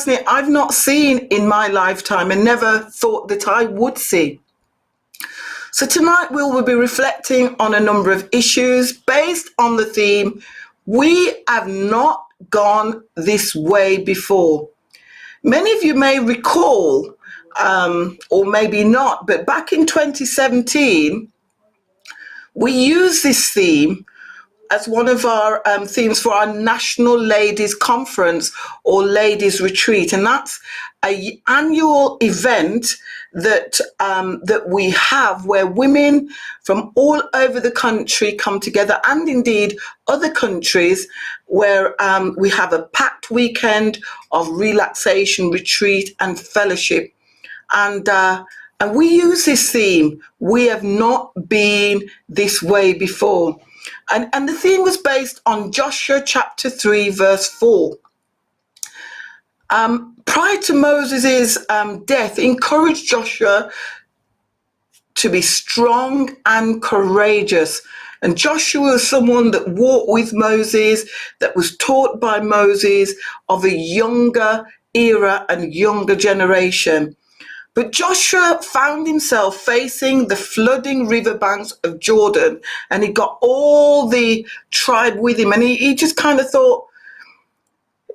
personally, I've not seen in my lifetime and never thought that I would see. So tonight we will be reflecting on a number of issues based on the theme, we have not gone this way before. Many of you may recall, or maybe not, but back in 2017, we used this theme as one of our themes for our National Ladies Conference or Ladies Retreat. And that's an annual event that we have where women from all over the country come together, and indeed other countries, where we have a packed weekend of relaxation, retreat and fellowship. And we use this theme, we have not been this way before. And the theme was based on Joshua chapter 3, verse 4. Prior to Moses' death, encouraged Joshua to be strong and courageous. And Joshua was someone that walked with Moses, that was taught by Moses, of a younger era and younger generation. But Joshua found himself facing the flooding riverbanks of Jordan, and he got all the tribe with him. And he just kind of thought,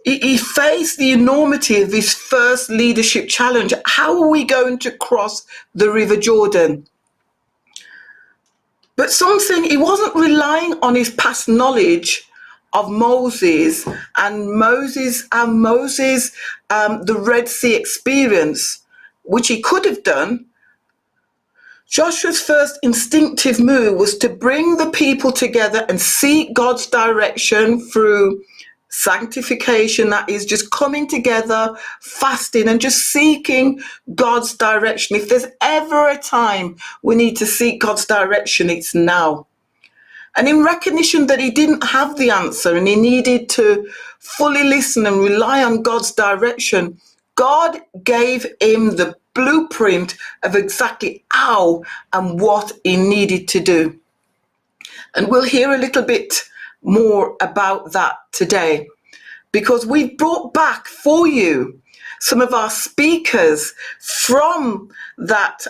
he faced the enormity of his first leadership challenge. How are we going to cross the River Jordan? But he wasn't relying on his past knowledge of Moses and the Red Sea experience, which he could have done. Joshua's first instinctive move was to bring the people together and seek God's direction through sanctification, that is just coming together, fasting and just seeking God's direction. If there's ever a time we need to seek God's direction, it's now. And in recognition that he didn't have the answer and he needed to fully listen and rely on God's direction, God gave him the blueprint of exactly how and what he needed to do. And we'll hear a little bit more about that today, because we've brought back for you some of our speakers from that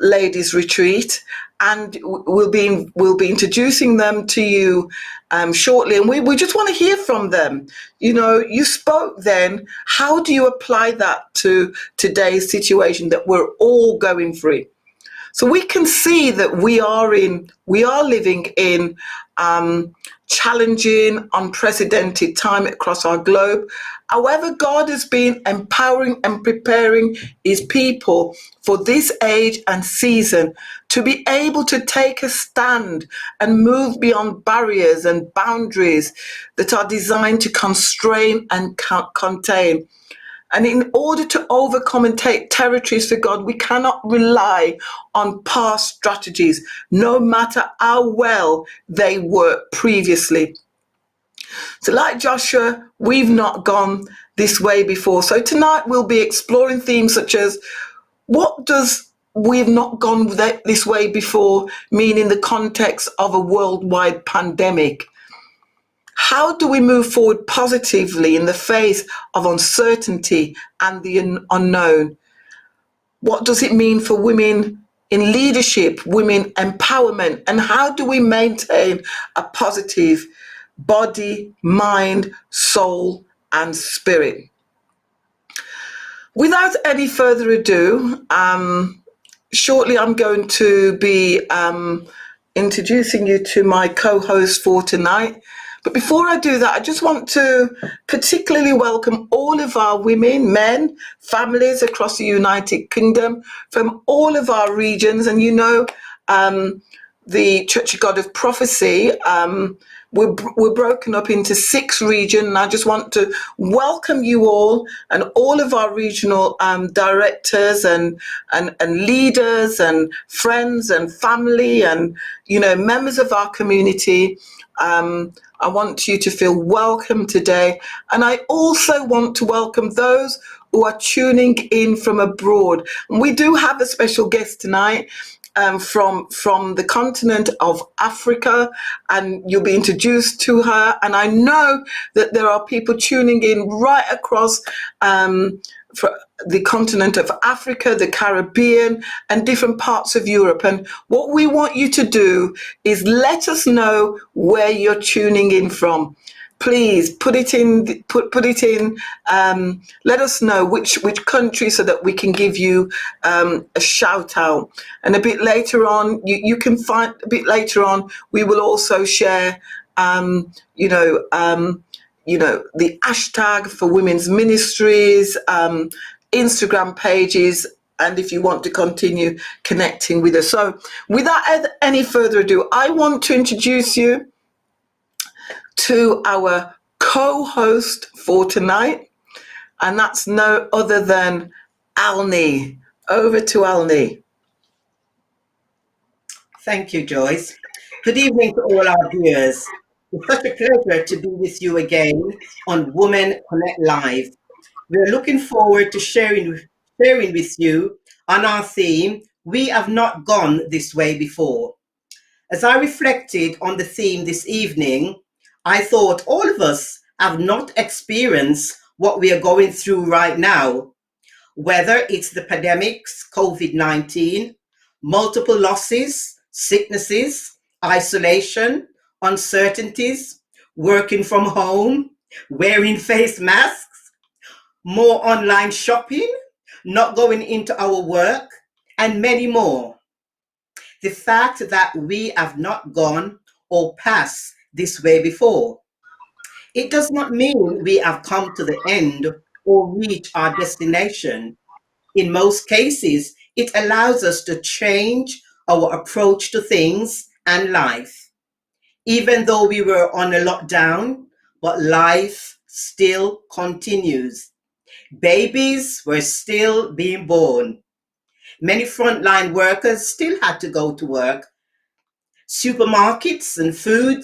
ladies retreat, and we'll be introducing them to you shortly. And we just want to hear from them. You know, you spoke then. How do you apply that to today's situation that we're all going through? So we can see that we are living in challenging, unprecedented time across our globe. However, God has been empowering and preparing his people for this age and season to be able to take a stand and move beyond barriers and boundaries that are designed to constrain and contain. And in order to overcome and take territories for God, we cannot rely on past strategies, no matter how well they worked previously. So like Joshua, we've not gone this way before. So tonight we'll be exploring themes such as, what does we've not gone this way before mean in the context of a worldwide pandemic? How do we move forward positively in the face of uncertainty and the unknown? What does it mean for women in leadership, women empowerment, and how do we maintain a positive body, mind, soul, and spirit? Without any further ado, shortly I'm going to be introducing you to my co-host for tonight. But before I do that, I just want to particularly welcome all of our women, men, families across the United Kingdom from all of our regions. And you know, the Church of God of Prophecy, we're broken up into 6 regions. And I just want to welcome you all and all of our regional directors and leaders and friends and family and, you know, members of our community. I want you to feel welcome today. And I also want to welcome those who are tuning in from abroad. And we do have a special guest tonight. from the continent of Africa, and you'll be introduced to her. And I know that there are people tuning in right across for the continent of Africa, the Caribbean, and different parts of Europe. And what we want you to do is let us know where you're tuning in from. Please put it in. Put it in. Let us know which country, so that we can give you a shout out. And a bit later on, you can find a bit later on. We will also share, the hashtag for women's ministries, Instagram pages, and if you want to continue connecting with us. So, without any further ado, I want to introduce you to our co-host for tonight, and that's no other than Alni. Over to Alni. Thank you, Joyce. Good evening to all our viewers. It's such a pleasure to be with you again on Women Connect Live. We're looking forward to sharing with you on our theme, We Have Not Gone This Way Before. As I reflected on the theme this evening, I thought all of us have not experienced what we are going through right now, whether it's the pandemics, COVID-19, multiple losses, sicknesses, isolation, uncertainties, working from home, wearing face masks, more online shopping, not going into our work, and many more. The fact that we have not gone or passed this way before, it does not mean we have come to the end or reach our destination. In most cases, it allows us to change our approach to things and life. Even though we were on a lockdown, but life still continues. Babies were still being born. Many frontline workers still had to go to work. Supermarkets and food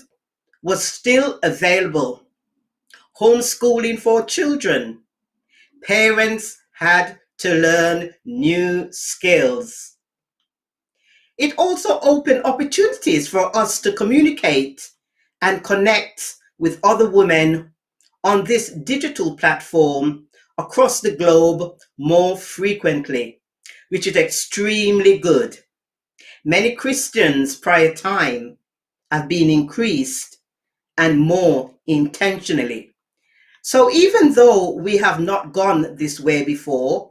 was still available. Homeschooling for children. Parents had to learn new skills. It also opened opportunities for us to communicate and connect with other women on this digital platform across the globe more frequently, which is extremely good. Many Christians prior time have been increased and more intentionally. So even though we have not gone this way before,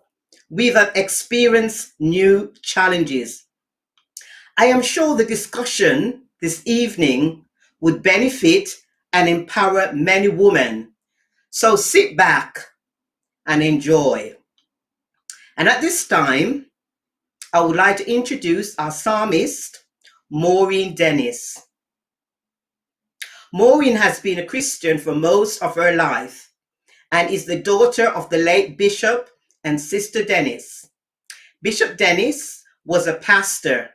we've experienced new challenges. I am sure the discussion this evening would benefit and empower many women. So sit back and enjoy. And at this time, I would like to introduce our psalmist, Maureen Dennis. Maureen has been a Christian for most of her life and is the daughter of the late Bishop and Sister Dennis. Bishop Dennis was a pastor,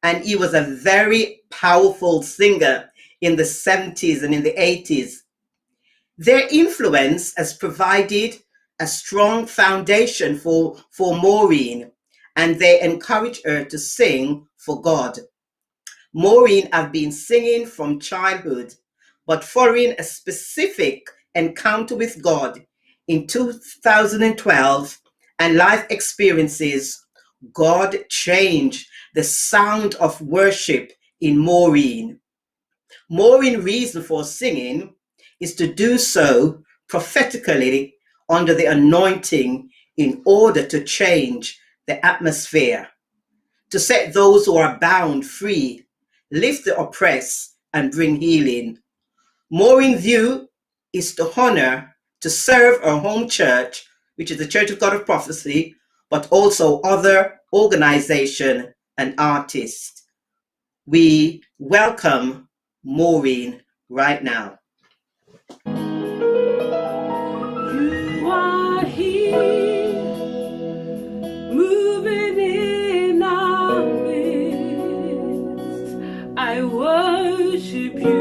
and he was a very powerful singer in the 70s and in the 80s. Their influence has provided a strong foundation for Maureen, and they encourage her to sing for God. Maureen has been singing from childhood, but following a specific encounter with God in 2012 and life experiences, God changed the sound of worship in Maureen. Maureen's reason for singing is to do so prophetically under the anointing in order to change the atmosphere, to set those who are bound free, lift the oppressed, and bring healing. Maureen's view is to honor, to serve our home church, which is the Church of God of Prophecy, but also other organizations and artists. We welcome Maureen right now. You are here, moving in our midst. I worship you.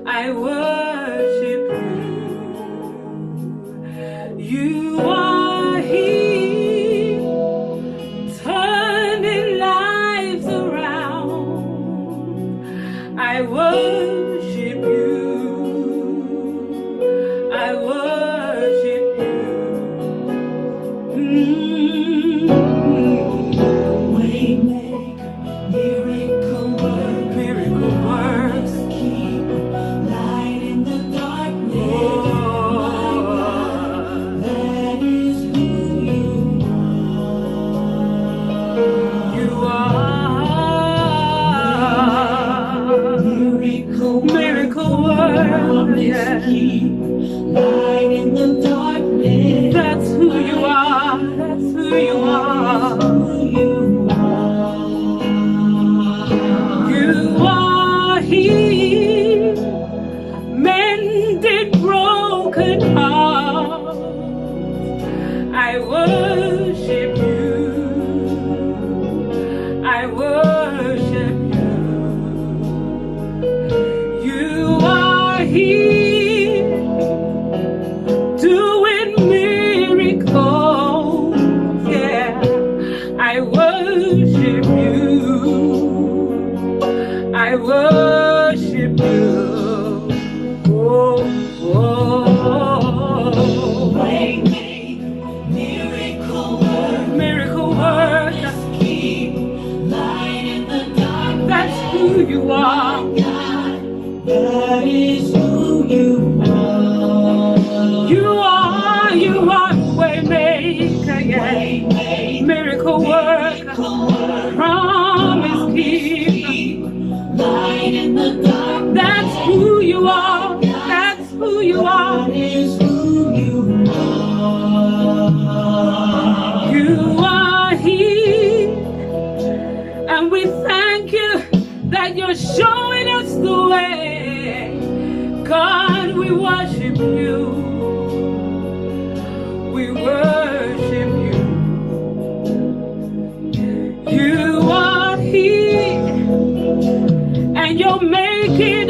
I worship you. You are here, turning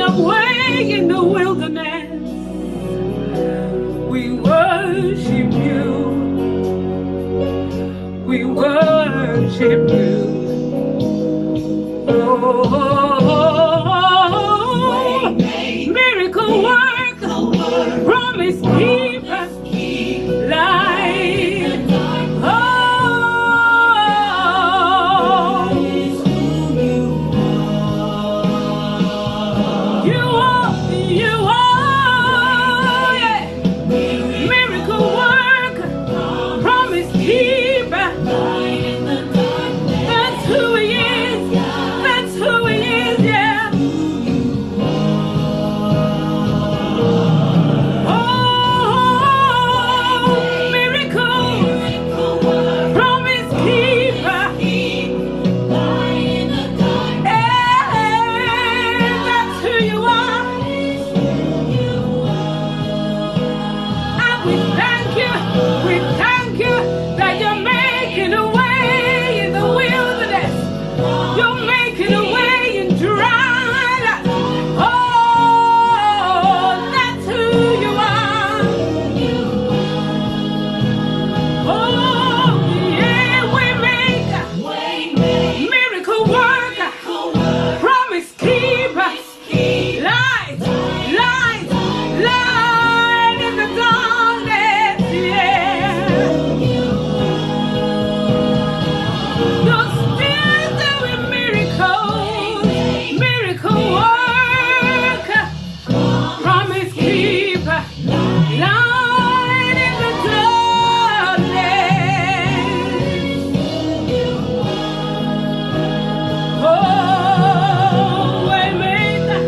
our way in the wilderness. We worship you. We worship you. Oh, miracle worker, promise keeper, light. Oh, you are, yeah. Miracle worker, promise keeper. That's who he is. That's who he is, yeah. Oh, miracle, promise keeper. Yeah, that's who you are. And we thank you that you're making a way in the wilderness. You're making a way in dry land. Oh, that's who you are. Oh, yeah, waymaker, miracle worker, promise keeper, light, light, light in the darkness, yeah. You're still doing miracles, miracle worker, promise keeper, light in the darkness. Oh, waymaker,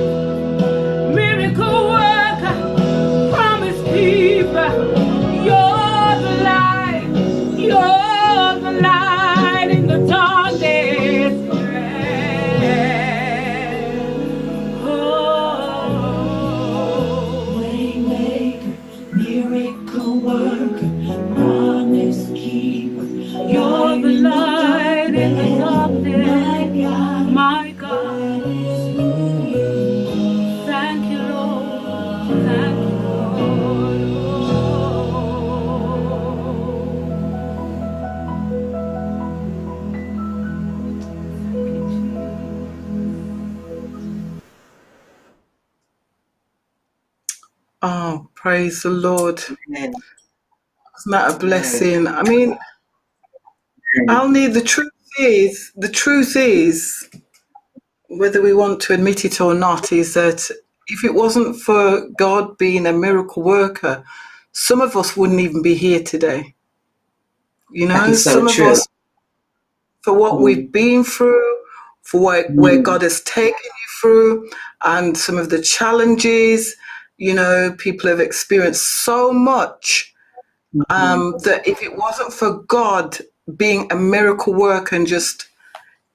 miracle worker, promise keeper. You're the light in the darkness. Yeah. Oh, Waymaker, miracle worker, promise keeper. you're the light in the darkness. My God, thank you, Lord. Thank you, Lord. Oh, praise the Lord. Amen. Isn't that a blessing? I mean, Alni, the truth is, whether we want to admit it or not, is that if it wasn't for God being a miracle worker, some of us wouldn't even be here today. You That know, is so some of true. us, for what we've been through, for where God has taken you through, and some of the challenges, you know, people have experienced so much that if it wasn't for God being a miracle worker and just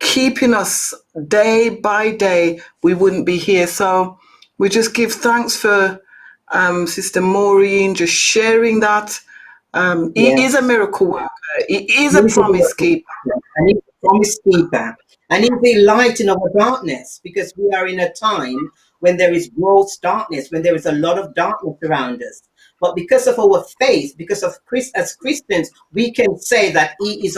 keeping us day by day, we wouldn't be here. So we just give thanks for Sister Maureen just sharing that. He is a Yes. miracle worker. He is a He's a promise miracle keeper. worker, and he's a promise keeper. And he's the light in our darkness, because we are in a time when there is gross darkness, when there is a lot of darkness around us. But because of our faith, because of as Christians, we can say that he is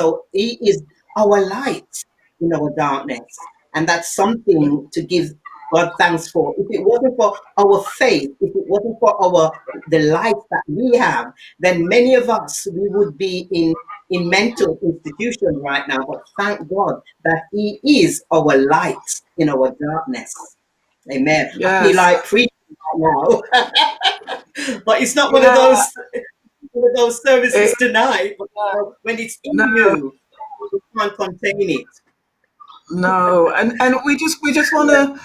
our light in our darkness. And that's something to give God thanks for. If it wasn't for our faith, if it wasn't for the light that we have, then many of us, we would be in mental institutions right now. But thank God that he is our light in our darkness. Amen. I feel Yes. like preaching right now. But it's not one of Yeah. those services It, tonight. But when it's in no. you, you can't contain it. No, and we just want to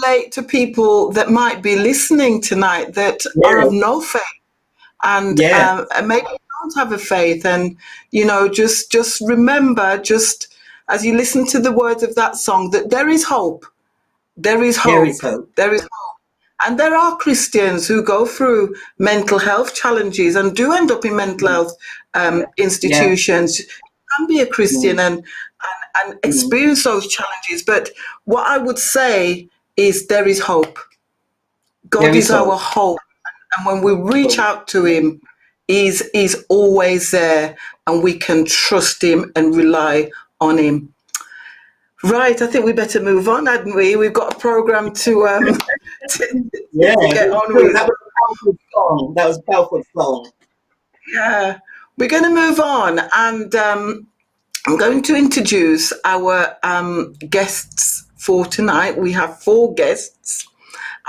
relate to people that might be listening tonight that are of Yes. no faith, and Yes. maybe don't have a faith, and you know, just remember, just as you listen to the words of that song, that there is hope. There is There is hope. hope. There is hope. And there are Christians who go through mental health challenges and do end up in mental health Yeah. institutions. You can be a Christian and Mm. experience those challenges. But what I would say is there is hope. God Very is so. our hope. And when we reach out to him, he's always there, and we can trust him and rely on him. Right, I think we better move on, hadn't we? We've got a program Yeah, to get on good. with. That was a powerful song. That was a powerful song. Yeah, we're going to move on, and I'm going to introduce our guests for tonight. We have 4 guests,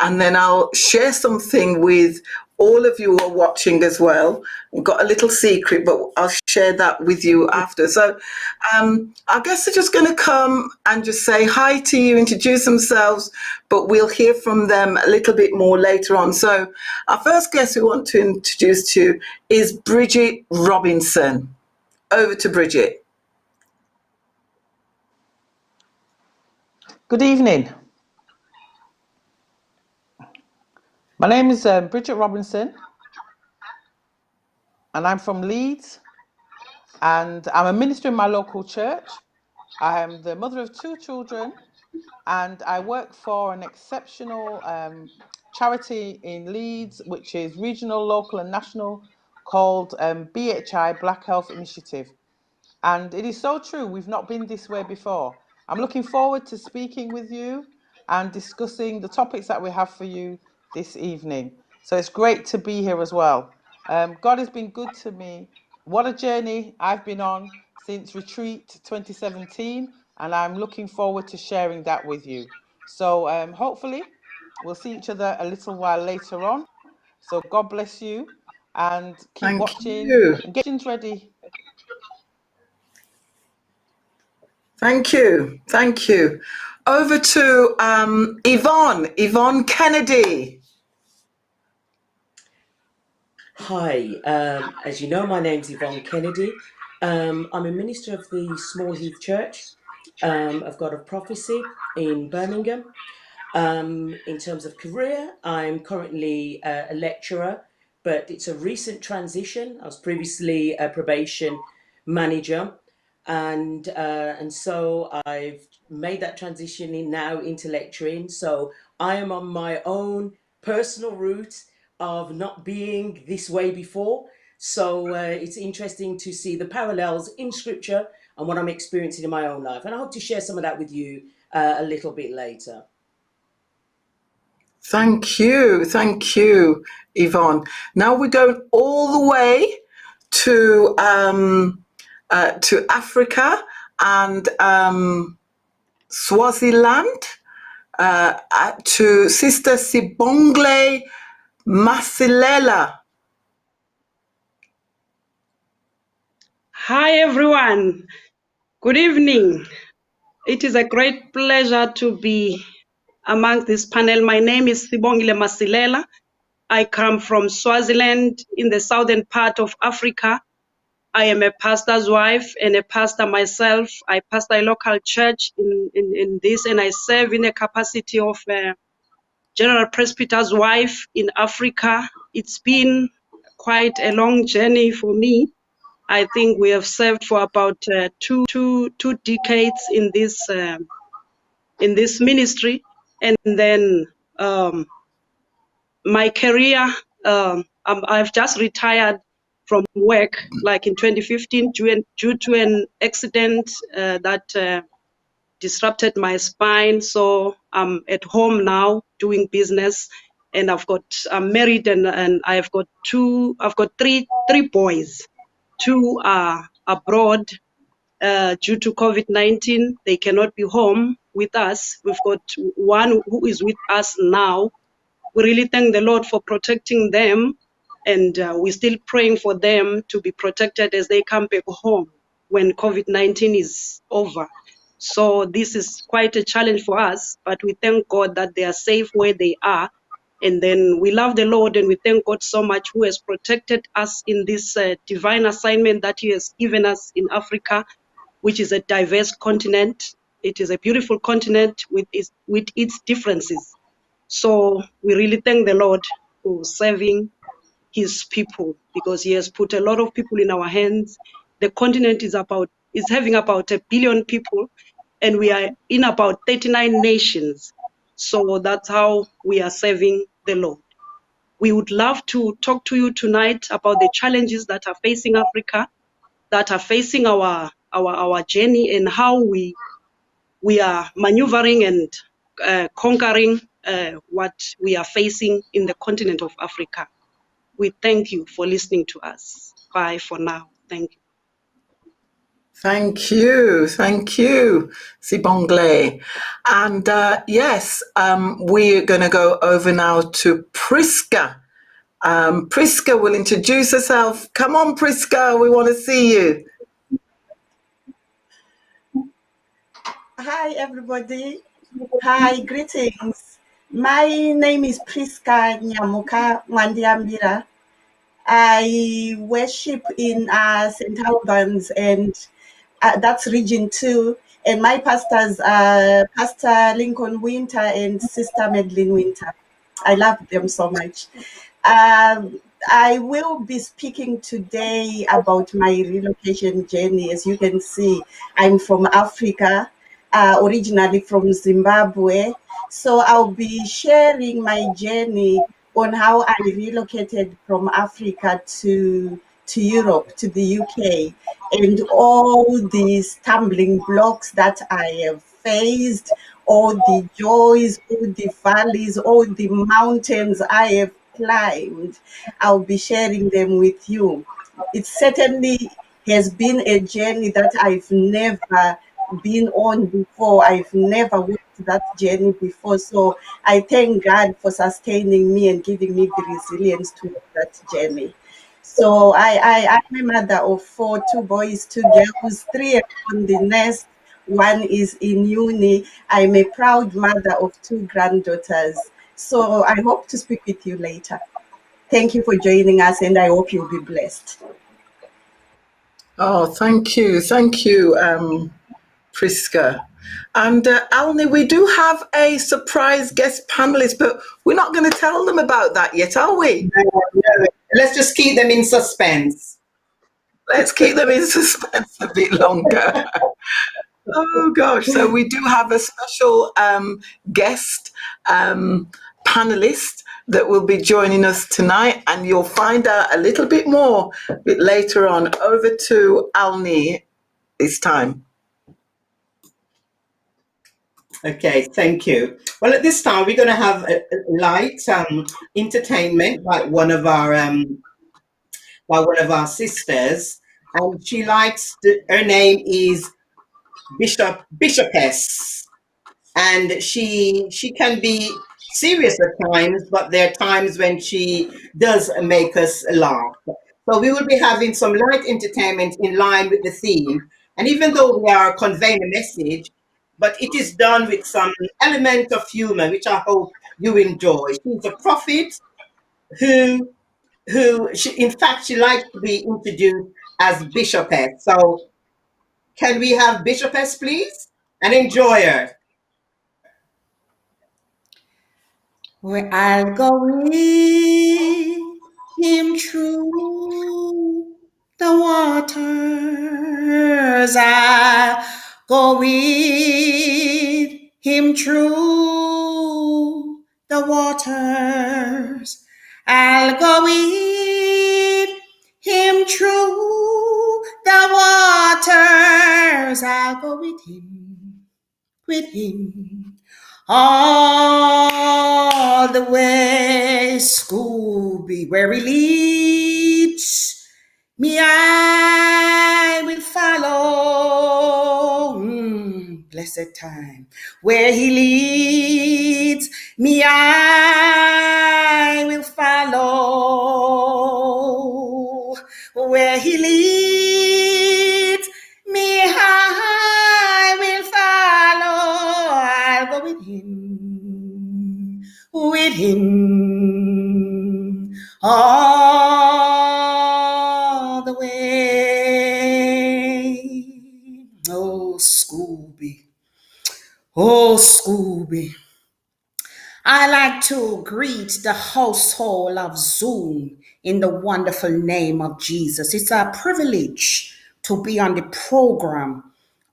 and then I'll share something with all of you who are watching as well. We've got a little secret, but I'll share that with you after. So our guests are just going to come and just say hi to you, introduce themselves, but we'll hear from them a little bit more later on. So our first guest we want to introduce to you is Bridget Robinson. Over to Bridget. Good evening. My name is Bridget Robinson, and I'm from Leeds, and I'm a minister in my local church. I am the mother of 2 children, and I work for an exceptional charity in Leeds, which is regional, local and national, called BHI, Black Health Initiative. And it is so true, we've not been this way before. I'm looking forward to speaking with you and discussing the topics that we have for you this evening. So it's great to be here as well. God has been good to me. What a journey I've been on since Retreat 2017, and I'm looking forward to sharing that with you. So hopefully we'll see each other a little while later on. So God bless you, and keep Thank watching you. and get things ready. Thank you. Thank you. Over to Yvonne Kennedy. Hi, as you know, my name's Yvonne Kennedy. I'm a minister of the Small Heath Church of God of Prophecy in Birmingham. In terms of career, I'm currently a lecturer, but it's a recent transition. I was previously a probation manager, and so I've made that transition now into lecturing. So I am on my own personal route of not being this way before. So it's interesting to see the parallels in scripture and what I'm experiencing in my own life. And I hope to share some of that with you a little bit later. Thank you, Yvonne. Now we're going all the way to Africa and Swaziland, to Sister Sibongile Masilela. Hi everyone, good evening. It is a great pleasure to be among this panel. My name is Sibongile Masilela. I come from Swaziland in the southern part of Africa. I am a pastor's wife and a pastor myself. I pastor a local church in this, and I serve in the capacity of a general presbyter's wife in Africa. It's been quite a long journey for me. I think we have served for about two decades in this ministry, and then my career. I've just retired from work, like in 2015, due to an accident that disrupted my spine. So I'm at home now doing business, and I'm married, and I've got three boys. 2 are abroad due to COVID-19. They cannot be home with us. We've got 1 who is with us now. We really thank the Lord for protecting them, and we're still praying for them to be protected as they come back home when COVID-19 is over. So this is quite a challenge for us, but we thank God that they are safe where they are. And then we love the Lord, and we thank God so much who has protected us in this divine assignment that He has given us in Africa, which is a diverse continent. It is a beautiful continent with its differences. So we really thank the Lord for serving His people, because He has put a lot of people in our hands. The continent is having about 1 billion people, and we are in about 39 nations. So that's how we are serving the the Lord. We would love to talk to you tonight about the challenges that are facing Africa, that are facing our journey, and how we are maneuvering and conquering what we are facing in the continent of Africa. We thank you for listening to us. Bye for now. Thank you. Thank you, Sibongile. And yes, we're going to go over now to Prisca. Prisca will introduce herself. Come on, Prisca, we want to see you. Hi, everybody. Hi, greetings. My name is Prisca Nyamuka Mwandiambira. I worship in St. Albans, and that's Region 2. And my pastors are Pastor Lincoln Winter and Sister Madeline Winter. I love them so much. I will be speaking today about my relocation journey. As you can see, I'm from Africa, originally from Zimbabwe. So I'll be sharing my journey on how I relocated from Africa to Europe, to the UK, and all the stumbling blocks that I have faced, all the joys, all the valleys, all the mountains I have climbed. I'll be sharing them with you. It certainly has been a journey that I've never been on before. I've never walked that journey before. So I thank God for sustaining me and giving me the resilience to walk that journey. So I'm a mother of 4, 2 boys, 2 girls, 3 are on the nest. 1 is in uni. I'm a proud mother of 2 granddaughters. So I hope to speak with you later. Thank you for joining us, and I hope you'll be blessed. Oh, thank you, Prisca. And Alni, we do have a surprise guest panelist, but we're not going to tell them about that yet, are we? No. Let's just keep them in suspense. Let's keep them in suspense a bit longer. Oh gosh, so we do have a special guest panelist that will be joining us tonight, and you'll find out a little bit more a bit later on. Over to Alni this time. Okay, thank you. Well, at this time, we're going to have a light entertainment by one of our sisters, and she likes her name is Bishopess, and she can be serious at times, but there are times when she does make us laugh. So we will be having some light entertainment in line with the theme, and even though we are conveying a message, but it is done with some element of humor, which I hope you enjoy. She's a prophet who in fact, she likes to be introduced as Bishopess. So can we have Bishopess, please? And enjoy her. Where I'll go with him through the waters, I'll go with him through the waters. I'll go with him through the waters. I'll go with him all the way. Scooby, where he leads me, I will follow. Blessed time. Where he leads me, I will follow. Where he leads me, I will follow. I'll go with him all the way. Oh, Scooby. Oh, Scooby. I like to greet the household of Zoom in the wonderful name of Jesus. It's a privilege to be on the program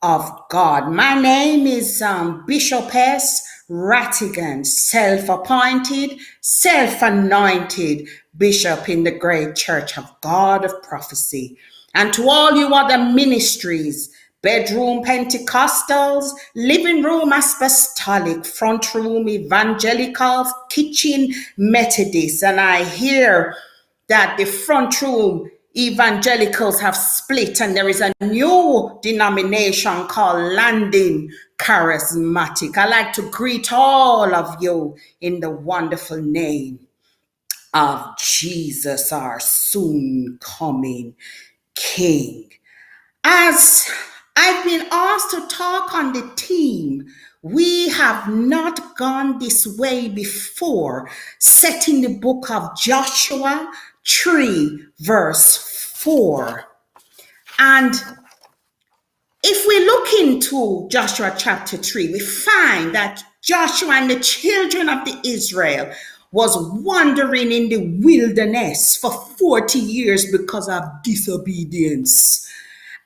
of God. My name is Bishopess Rattigan, self-appointed, self-anointed bishop in the great church of God of prophecy. And to all you other ministries, bedroom Pentecostals, living room apostolic, front room evangelicals, kitchen Methodists, and I hear that the front room evangelicals have split and there is a new denomination called Landing Charismatic. I like to greet all of you in the wonderful name of Jesus, our soon coming King. As I've been asked to talk on the theme, we have not gone this way before, set in the book of Joshua 3, verse 4. And if we look into Joshua chapter 3, we find that Joshua and the children of the Israel was wandering in the wilderness for 40 years because of disobedience.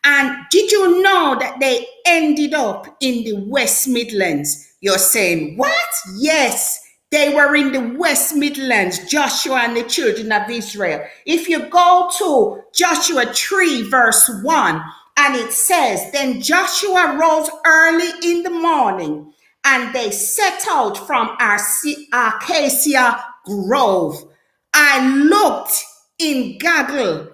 And did you know that they ended up in the West Midlands? You're saying, what? Yes, they were in the West Midlands, Joshua and the children of Israel. If you go to Joshua 3, verse 1, and it says, then Joshua rose early in the morning, and they set out from Acacia Grove. I looked in Gaggle,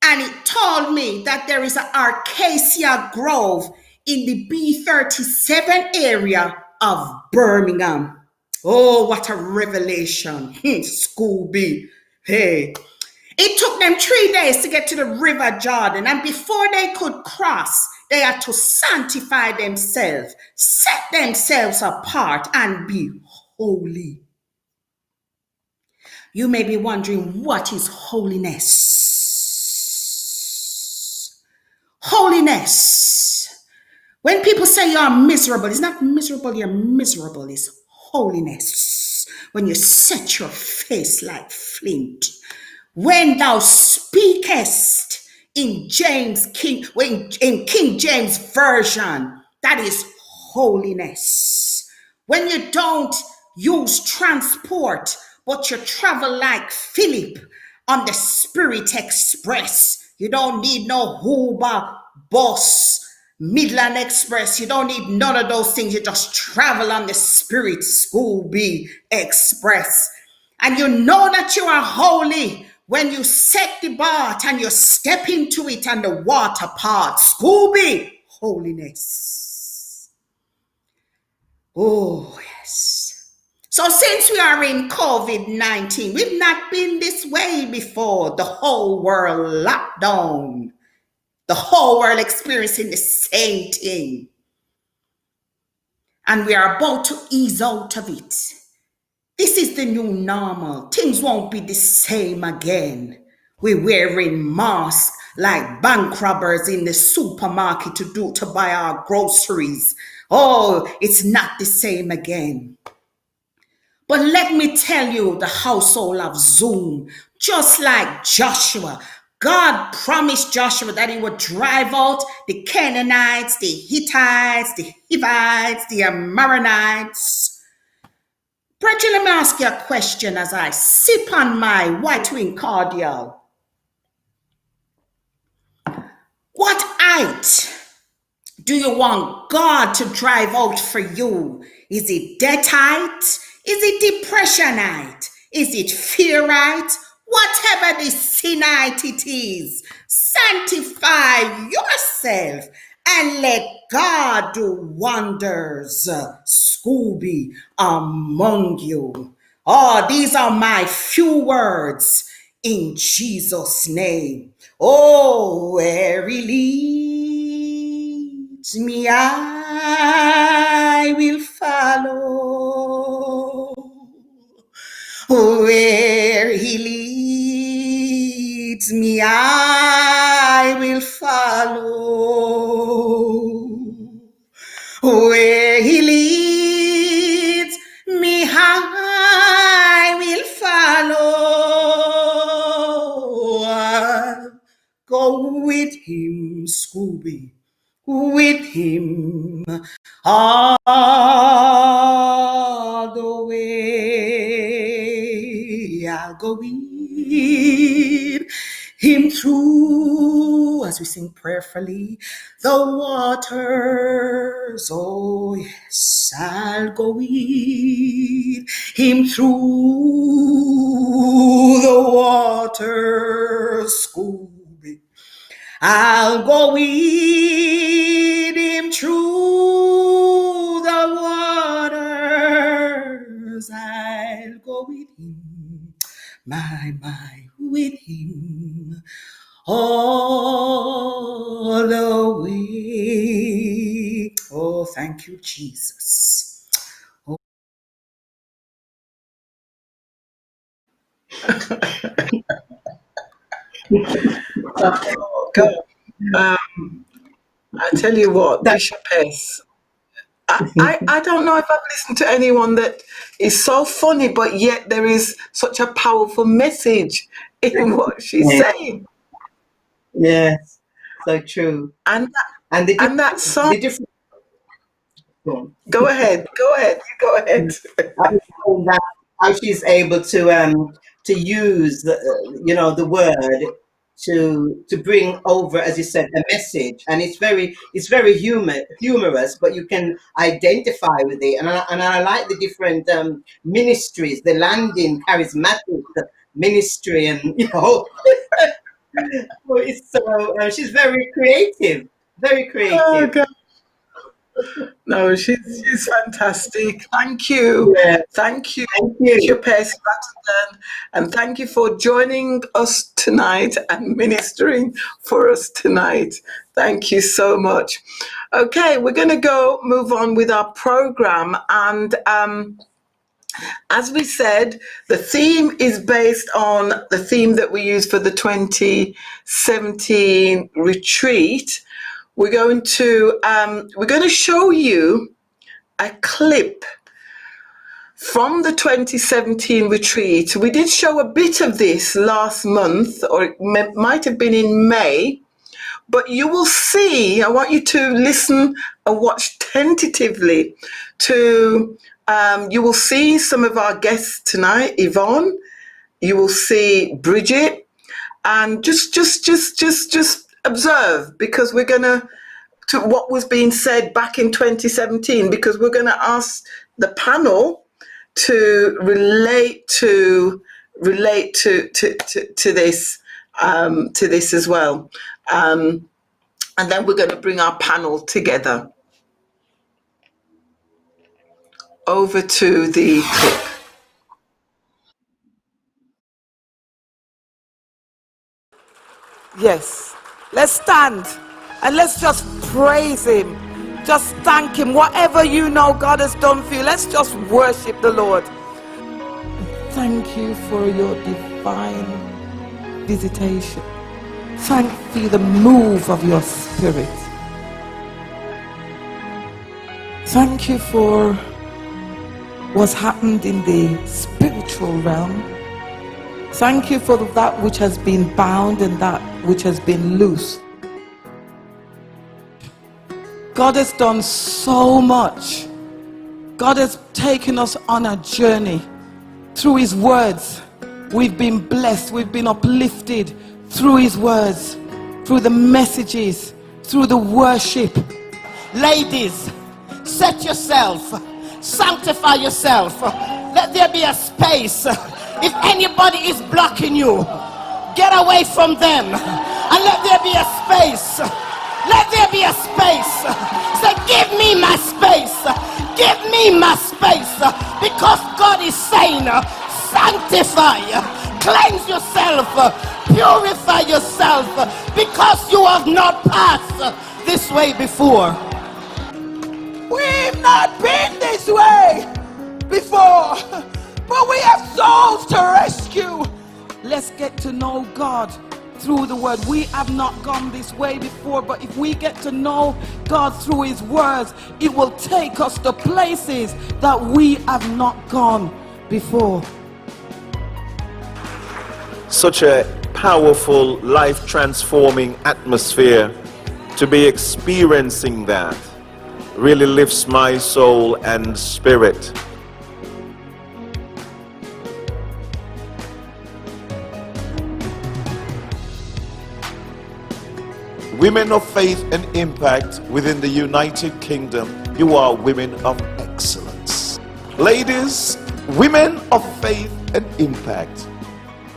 and it told me that there is an Acacia Grove in the B37 area of Birmingham. Oh, what a revelation. Scooby. Hey. It took them 3 days to get to the River Jordan, and before they could cross, they had to sanctify themselves, set themselves apart, and be holy. You may be wondering, what is holiness? Holiness. When people say you're miserable, it's not miserable, you're miserable, it's holiness. When you set your face like flint. When thou speakest in King James Version, that is holiness. When you don't use transport, but you travel like Philip on the Spirit Express. You don't need no Uber, bus, Midland Express. You don't need none of those things. You just travel on the Spirit Scooby Express. And you know that you are holy when you set the bath and you step into it and the water parts. Scooby, holiness. Oh, yes. So since we are in COVID-19, we've not been this way before. The whole world locked down. The whole world experiencing the same thing. And we are about to ease out of it. This is the new normal. Things won't be the same again. We're wearing masks like bank robbers in the supermarket to buy our groceries. Oh, it's not the same again. But let me tell you, the household of Zoom, just like Joshua, God promised Joshua that he would drive out the Canaanites, the Hittites, the Hivites, the Amorites. Bridget, let me ask you a question as I sip on my white wing cordial. What height do you want God to drive out for you? Is it death height? Is it depression height? Is it fear height? Whatever the sin height it is, sanctify yourself and let God do wonders, Scooby, among you. Oh, these are my few words in Jesus' name. Oh, where he leads me, I will follow. Where he leads me, I will follow. Where he leads me, I will follow. I'll go with him, Scooby, with him all I'll go with him through, as we sing prayerfully, the waters. Oh yes, I'll go with him through the waters. Scooby, I'll go with him through the waters. I'll go with him, my, with him all the way. Oh, thank you, Jesus. Oh, God. I tell you what, That Bishopess, I don't know if I've listened to anyone that is so funny, but yet there is such a powerful message in what she's yeah, saying. yes, so true. And And that song, the different. go ahead, you go ahead. I was saying that how she's able to use the word to bring over, as you said, a message, and it's very humorous, but you can identify with it, and I like the different ministries, the landing charismatic ministry, and so it's so she's very creative, very Oh, creative. God. No, she's fantastic. Thank you. Yeah, Thank you, thank you. Bishopess Batterton, and thank you for joining us tonight and ministering for us tonight. Thank you so much. Okay, we're going to move on with our program. And as we said, the theme is based on the theme that we used for the 2017 retreat. We're going to show you a clip from the 2017 retreat. We did show a bit of this last month, or it might have been in May, but you will see, I want you to listen and watch tentatively to, you will see some of our guests tonight, Yvonne, you will see Bridget, and just observe, because we're going to what was being said back in 2017, because we're going to ask the panel to relate to this as well, and then we're going to bring our panel together. Over to the clip. Yes. Let's stand and let's just praise him. Just thank him. Whatever you know God has done for you, let's just worship the Lord. Thank you for your divine visitation. Thank you for the move of your spirit. Thank you for what's happened in the spiritual realm. Thank you for that which has been bound and that which has been loose. God has done so much. God has taken us on a journey through his words. We've been blessed, we've been uplifted through his words, through the messages, through the worship. Ladies, set yourself, sanctify yourself. Let there be a space. If anybody is blocking you, get away from them and let there be a space. Let there be a space. Say, give me my space. Give me my space. Because God is saying, sanctify, cleanse yourself, purify yourself, because you have not passed this way before. We've not been this way before, but we have souls to rescue. Let's get to know God through the word. We have not gone this way before, but if we get to know God through his words, it will take us to places that we have not gone before. Such a powerful, life-transforming atmosphere. To be experiencing that really lifts my soul and spirit. Women of faith and impact within the United Kingdom, you are women of excellence. Ladies, women of faith and impact,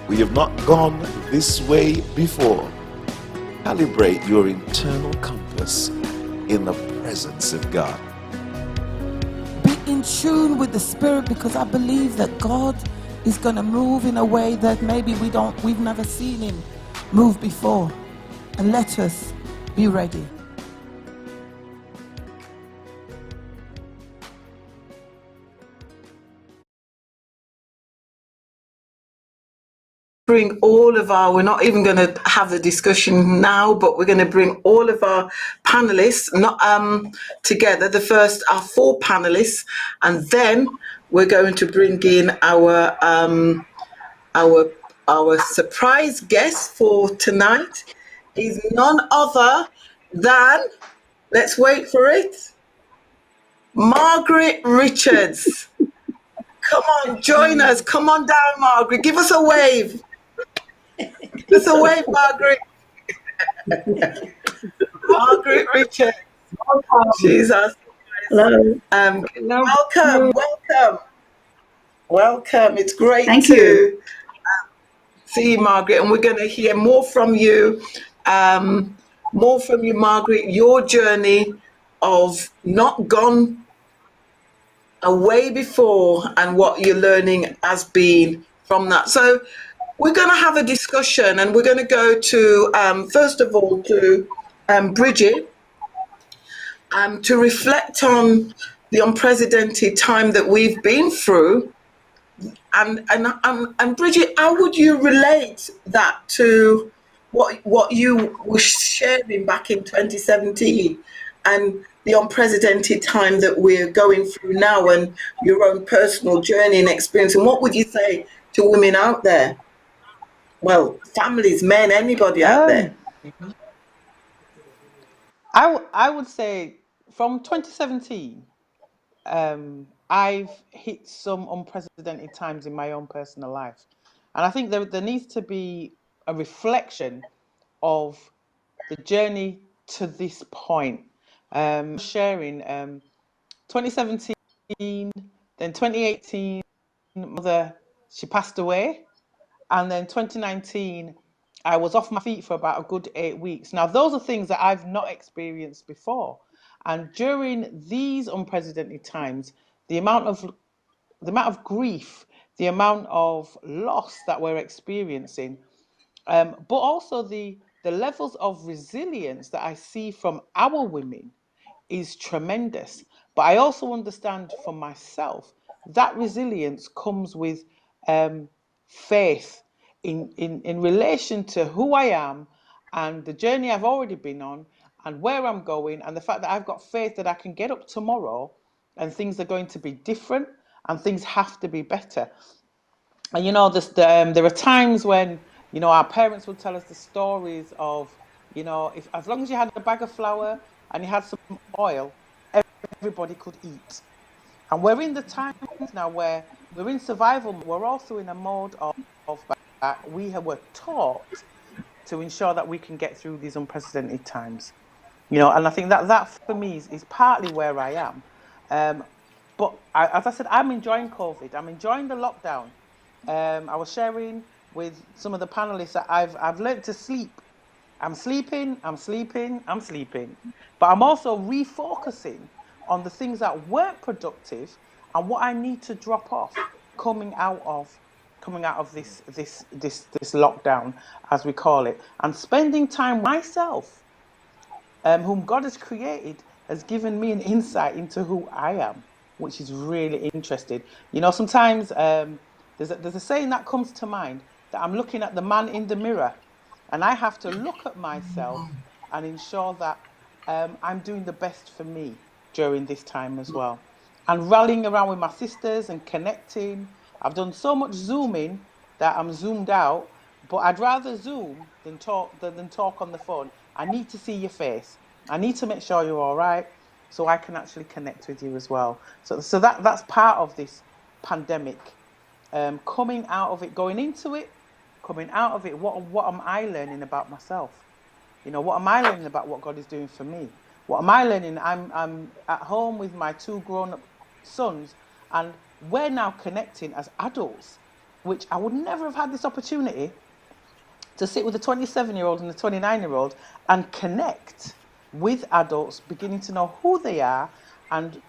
we have not gone this way before. Calibrate your internal compass in the presence of God. Be in tune with the Spirit, because I believe that God is going to move in a way that maybe we've never seen him move before. And let us be ready. Bring all of our, we're not even going to have the discussion now, but we're going to bring all of our panelists together, our 4 panelists, and then we're going to bring in our surprise guest for tonight. Is none other than, let's wait for it, Margaret Richards. Come on, join us. Come on down, Margaret. Give us a wave. Give us a wave, Margaret. Margaret Richards. She's our surprise. Welcome. It's great to see you, Margaret, and we're going to hear more from you. Margaret, your journey of not gone away before and what you're learning has been from that. So we're going to have a discussion, and we're going to go to, first of all, to Bridget, to reflect on the unprecedented time that we've been through. And Bridget, how would you relate that to what you were sharing back in 2017 and the unprecedented time that we're going through now, and your own personal journey and experience? And what would you say to women out there? Well, families, men, anybody out there. I would say from 2017, I've hit some unprecedented times in my own personal life. And I think there needs to be a reflection of the journey to this point. Sharing 2017, then 2018, mother, she passed away. And then 2019, I was off my feet for about a good 8 weeks. Now, those are things that I've not experienced before. And during these unprecedented times, the amount of grief, the amount of loss that we're experiencing, but also the levels of resilience that I see from our women is tremendous. But I also understand for myself that resilience comes with faith in relation to who I am and the journey I've already been on and where I'm going, and the fact that I've got faith that I can get up tomorrow and things are going to be different and things have to be better. And there are times when our parents would tell us the stories of, if as long as you had a bag of flour and you had some oil, everybody could eat. And we're in the times now where we're in survival. We're also in a mode of that we were taught to ensure that we can get through these unprecedented times. And I think that for me is partly where I am. But as I said, I'm enjoying COVID. I'm enjoying the lockdown. I was sharing with some of the panelists that I've learned to sleep. I'm sleeping. But I'm also refocusing on the things that weren't productive and what I need to drop off coming out of this lockdown, as we call it, and spending time with myself, whom God has created, has given me an insight into who I am, which is really interesting. Sometimes there's a saying that comes to mind, that I'm looking at the man in the mirror, and I have to look at myself and ensure that I'm doing the best for me during this time as well. And rallying around with my sisters and connecting. I've done so much Zooming that I'm zoomed out, but I'd rather Zoom than talk on the phone. I need to see your face. I need to make sure you're all right, so I can actually connect with you as well. So that's part of this pandemic. Coming out of it, going into it, coming out of it, what am I learning about myself? You know, what am I learning about what God is doing for me? What am I learning? I'm at home with my 2 grown-up sons, and we're now connecting as adults, which I would never have had this opportunity to sit with a 27-year-old and a 29-year-old and connect with adults, beginning to know who they are and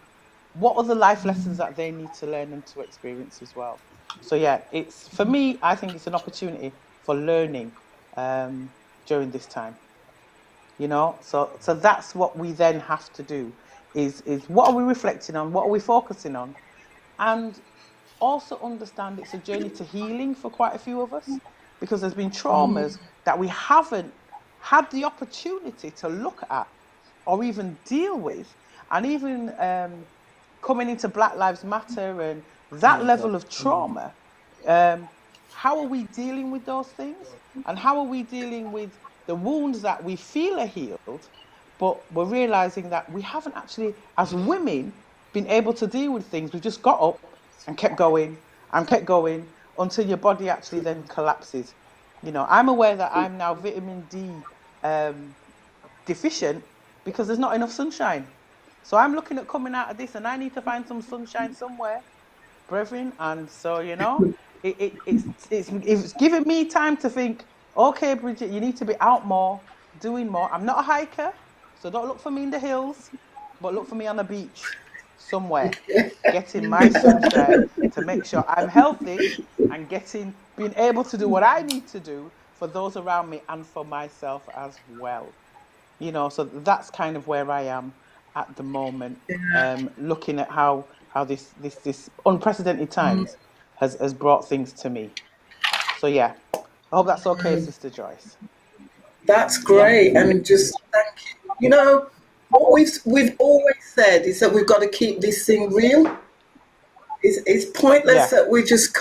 what are the life lessons that they need to learn and to experience as well. So yeah, it's, for me, I think it's an opportunity for learning during this time. You know, so that's what we then have to do, is what are we reflecting on, what are we focusing on, and also understand it's a journey to healing for quite a few of us, because there's been traumas that we haven't had the opportunity to look at or even deal with. And even coming into Black Lives Matter and that level of trauma, how are we dealing with those things? And how are we dealing with the wounds that we feel are healed, but we're realizing that we haven't actually, as women, been able to deal with things? We've just got up and kept going and kept going until your body actually then collapses. You know, I'm aware that I'm now vitamin D deficient because there's not enough sunshine. So I'm looking at coming out of this, and I need to find some sunshine somewhere, brethren. And so, you know, it's giving me time to think, okay, Bridget, you need to be out more, doing more. I'm not a hiker, so don't look for me in the hills, but look for me on the beach somewhere, getting my sunshine to make sure I'm healthy and being able to do what I need to do for those around me and for myself as well. You know, so that's kind of where I am at the moment, looking at how this unprecedented times has brought things to me. So yeah, I hope that's okay, Sister Joyce. That's Yeah. great, and just thank you. You know, what we've always said is that we've got to keep this thing real. It's pointless Yeah. that we just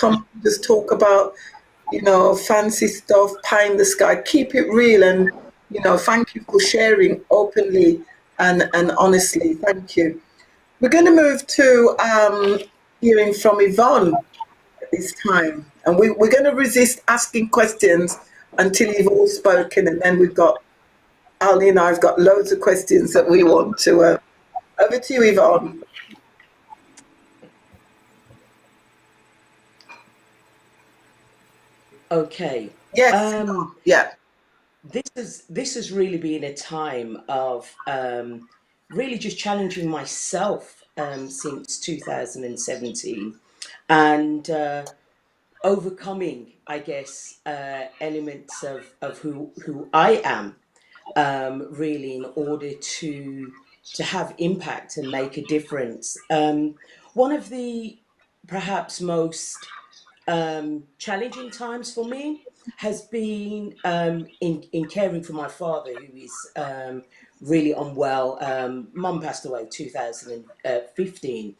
talk about, you know, fancy stuff, pie in the sky. Keep it real, and you know, thank you for sharing openly and honestly. Thank you. We're going to move to hearing from Yvonne at this time, and we're going to resist asking questions until you've all spoken, and then we've got Ali and I've got loads of questions that we want to. Over to you, Yvonne. Okay. Yes. Yeah. This has really been a time of really just challenging myself since 2017, and overcoming, I guess, elements of who I am, really, in order to have impact and make a difference. One of the perhaps most challenging times for me has been in caring for my father, who is really unwell. Mum passed away 2015,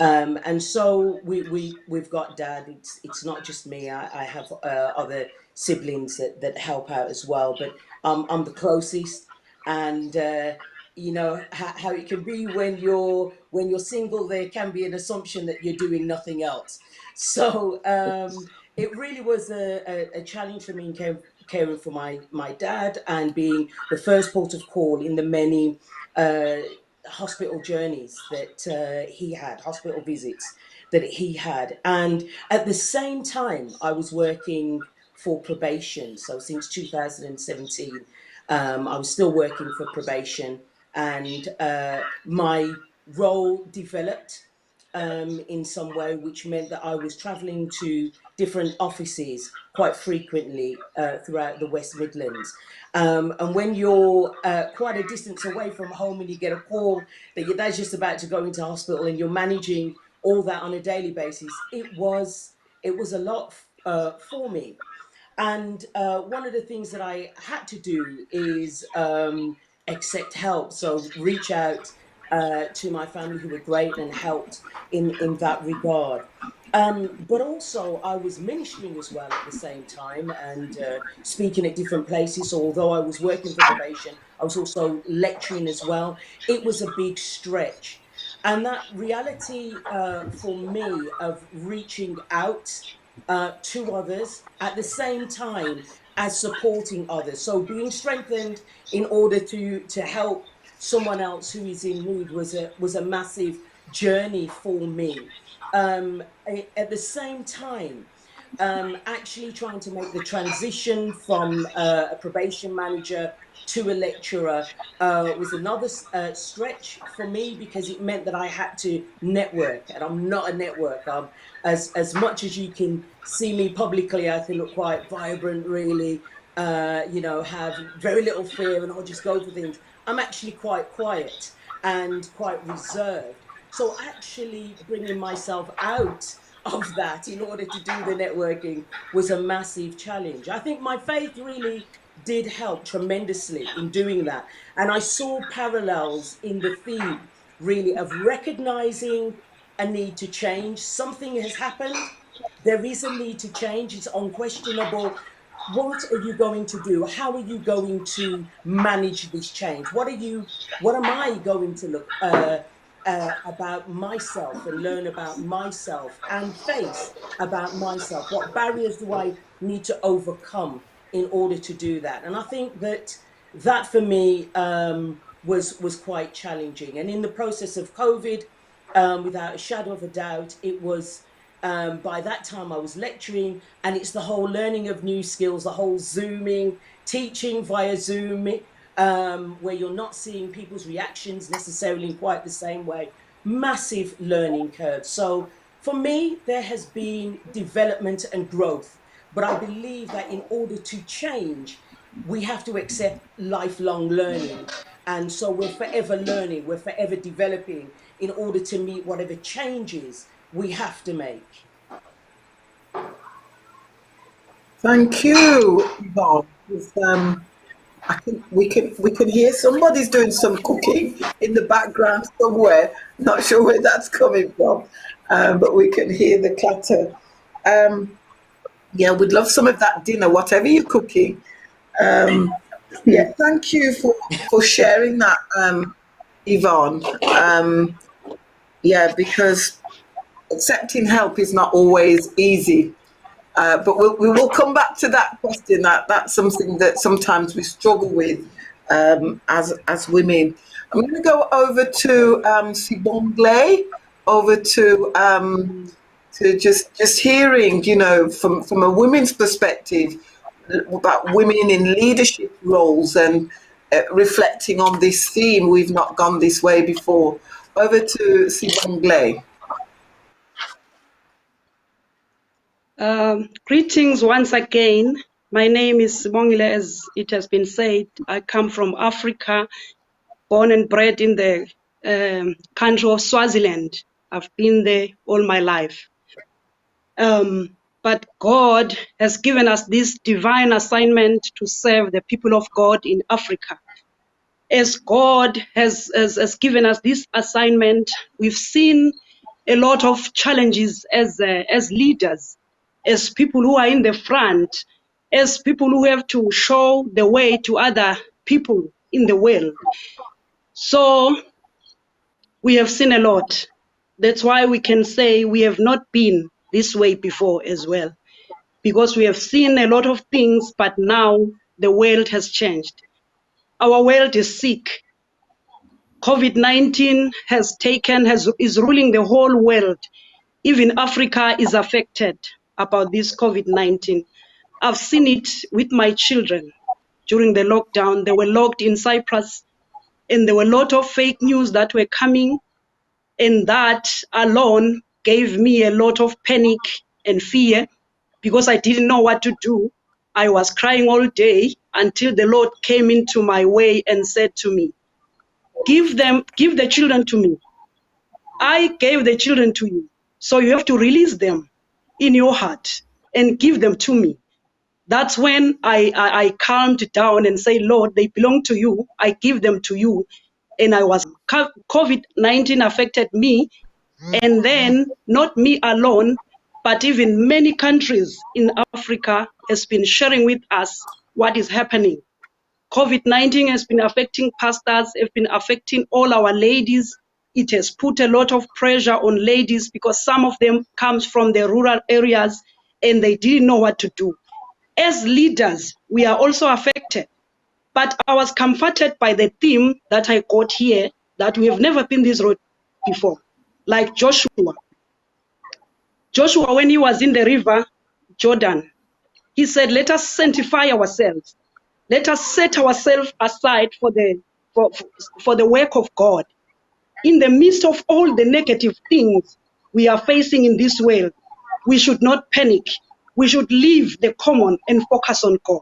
and so we've got dad. It's not just me. I have other siblings that help out as well, but I'm the closest. And you know how it can be when you're single. There can be an assumption that you're doing nothing else. So it really was a challenge for me in caring for my dad, and being the first port of call in the many hospital journeys that he had, hospital visits that he had. And at the same time, I was working for probation. So since 2017, I was still working for probation, and my role developed in some way, which meant that I was travelling to different offices quite frequently throughout the West Midlands. And when you're quite a distance away from home and you get a call that your dad's just about to go into hospital, and you're managing all that on a daily basis, it was a lot for me. And one of the things that I had to do is accept help. So reach out to my family, who were great and helped in that regard. But also, I was ministering as well at the same time, and speaking at different places. So although I was working for probation, I was also lecturing as well. It was a big stretch. And that reality for me of reaching out to others at the same time as supporting others. So being strengthened in order to help someone else who is in need was a massive journey for me. At the same time, actually trying to make the transition from a probation manager to a lecturer was another stretch for me, because it meant that I had to network, and I'm not a networker. As much as you can see me publicly, I can look quite vibrant, really, have very little fear, and I'll just go for things. I'm actually quite quiet and quite reserved. So actually bringing myself out of that in order to do the networking was a massive challenge. I think my faith really did help tremendously in doing that. And I saw parallels in the theme, really, of recognizing a need to change. Something has happened. There is a need to change. It's unquestionable. What are you going to do? How are you going to manage this change? What am I going to look about myself and learn about myself and face about myself? What barriers do I need to overcome in order to do that? And I think that for me was quite challenging. And in the process of COVID, without a shadow of a doubt, it was by that time I was lecturing, and it's the whole learning of new skills, the whole Zooming, teaching via Zoom, where you're not seeing people's reactions necessarily in quite the same way. Massive learning curve. So for me, there has been development and growth, but I believe that in order to change, we have to accept lifelong learning. And so we're forever learning, we're forever developing in order to meet whatever changes we have to make. Thank you, Yvonne. We can hear somebody's doing some cooking in the background somewhere. Not sure where that's coming from, but we can hear the clatter. Yeah, we'd love some of that dinner, whatever you're cooking. Yeah, thank you for sharing that, Yvonne. Yeah, because accepting help is not always easy. But we will come back to that question. That's something that sometimes we struggle with as women. I'm going to go over to Sibongile, over to just hearing, from a women's perspective about women in leadership roles and reflecting on this theme. We've not gone this way before. Over to Sibongile. Greetings once again. My name is Sibongile, as it has been said. I come from Africa, born and bred in the country of Swaziland. I've been there all my life. But God has given us this divine assignment to serve the people of God in Africa. As God has given us this assignment, we've seen a lot of challenges as leaders, as people who are in the front, as people who have to show the way to other people in the world. So we have seen a lot. That's why we can say we have not been this way before as well, because we have seen a lot of things, but now the world has changed. Our world is sick. COVID-19 is ruling the whole world. Even Africa is affected about this COVID-19. I've seen it with my children during the lockdown. They were locked in Cyprus, and there were a lot of fake news that were coming, and that alone gave me a lot of panic and fear, because I didn't know what to do. I was crying all day until the Lord came into my way and said to me, give the children to me. I gave the children to you. So you have to release them in your heart and give them to me. That's when I calmed down and say, Lord, they belong to you. I give them to you. And COVID-19 affected me. And then not me alone, but even many countries in Africa has been sharing with us what is happening. COVID-19 has been affecting pastors, have been affecting all our ladies. It has put a lot of pressure on ladies, because some of them comes from the rural areas and they didn't know what to do. As leaders, we are also affected. But I was comforted by the theme that I got here, that we have never been this road before. Like Joshua. Joshua, when he was in the river Jordan, he said, let us sanctify ourselves. Let us set ourselves aside for the work of God. In the midst of all the negative things we are facing in this world, we should not panic. We should leave the common and focus on God.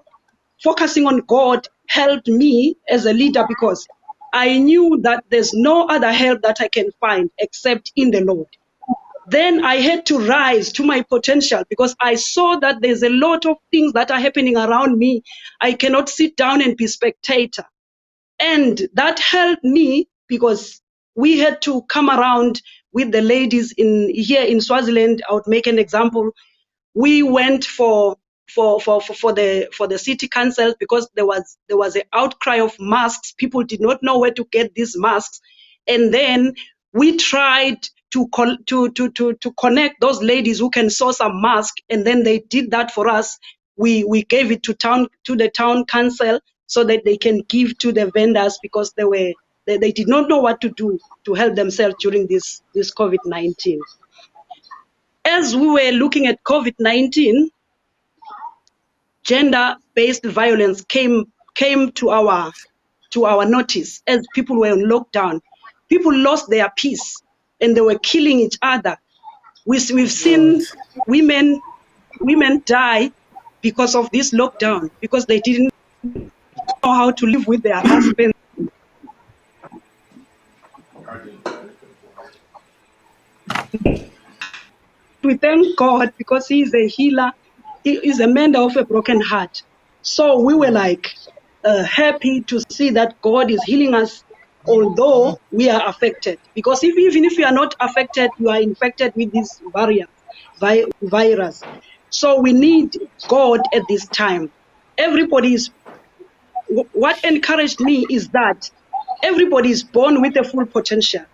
Focusing on God helped me as a leader because I knew that there's no other help that I can find except in the Lord. Then I had to rise to my potential because I saw that there's a lot of things that are happening around me. I cannot sit down and be spectator. And that helped me because we had to come around with the ladies here in Swaziland. I would make an example. We went for the city council because there was an outcry of masks. People did not know where to get these masks, and then we tried to connect those ladies who can source a mask, and then they did that for us. We gave it to the town council so that they can give to the vendors because they did not know what to do to help themselves during this COVID-19. As we were looking at COVID-19, gender-based violence came to our notice as people were on lockdown. People lost their peace and they were killing each other. We've seen women die because of this lockdown, because they didn't know how to live with their husbands. We thank God because He is a healer. He is a mender of a broken heart. So we were like happy to see that God is healing us, although we are affected. Because even if you are not affected, you are infected with this virus. So we need God at this time. What encouraged me is that everybody is born with a full potential.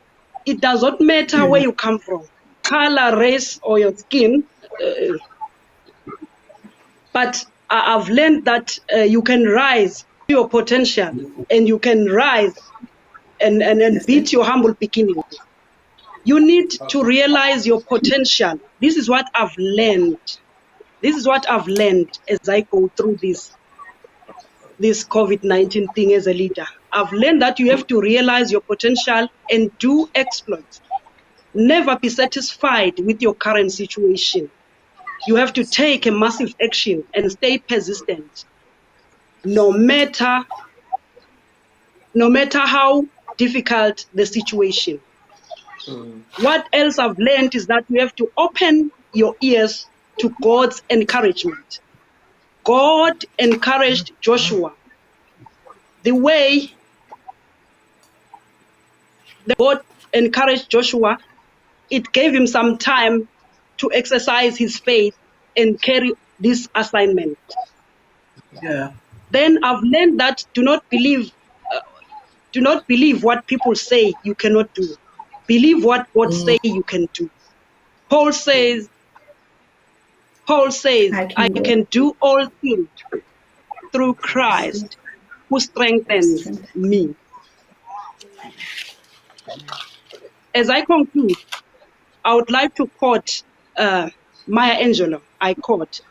It does not matter where you come from, color, race, or your skin. But I've learned that you can rise to your potential and you can rise and beat your humble beginnings. You need to realize your potential. This is what I've learned. This is what I've learned as I go through this COVID-19 thing as a leader. I've learned that you have to realize your potential and do exploits. Never be satisfied with your current situation. You have to take a massive action and stay persistent, no matter how difficult the situation. What else I've learned is that you have to open your ears to God's encouragement. God encouraged Joshua the way God encouraged Joshua. It gave him some time to exercise his faith and carry this assignment. Yeah. Then I've learned that do not believe what people say you cannot do. Believe what God say you can do. Paul says, I can do all things through Christ who strengthens me. As I conclude, I would like to quote Maya Angelou. I quote,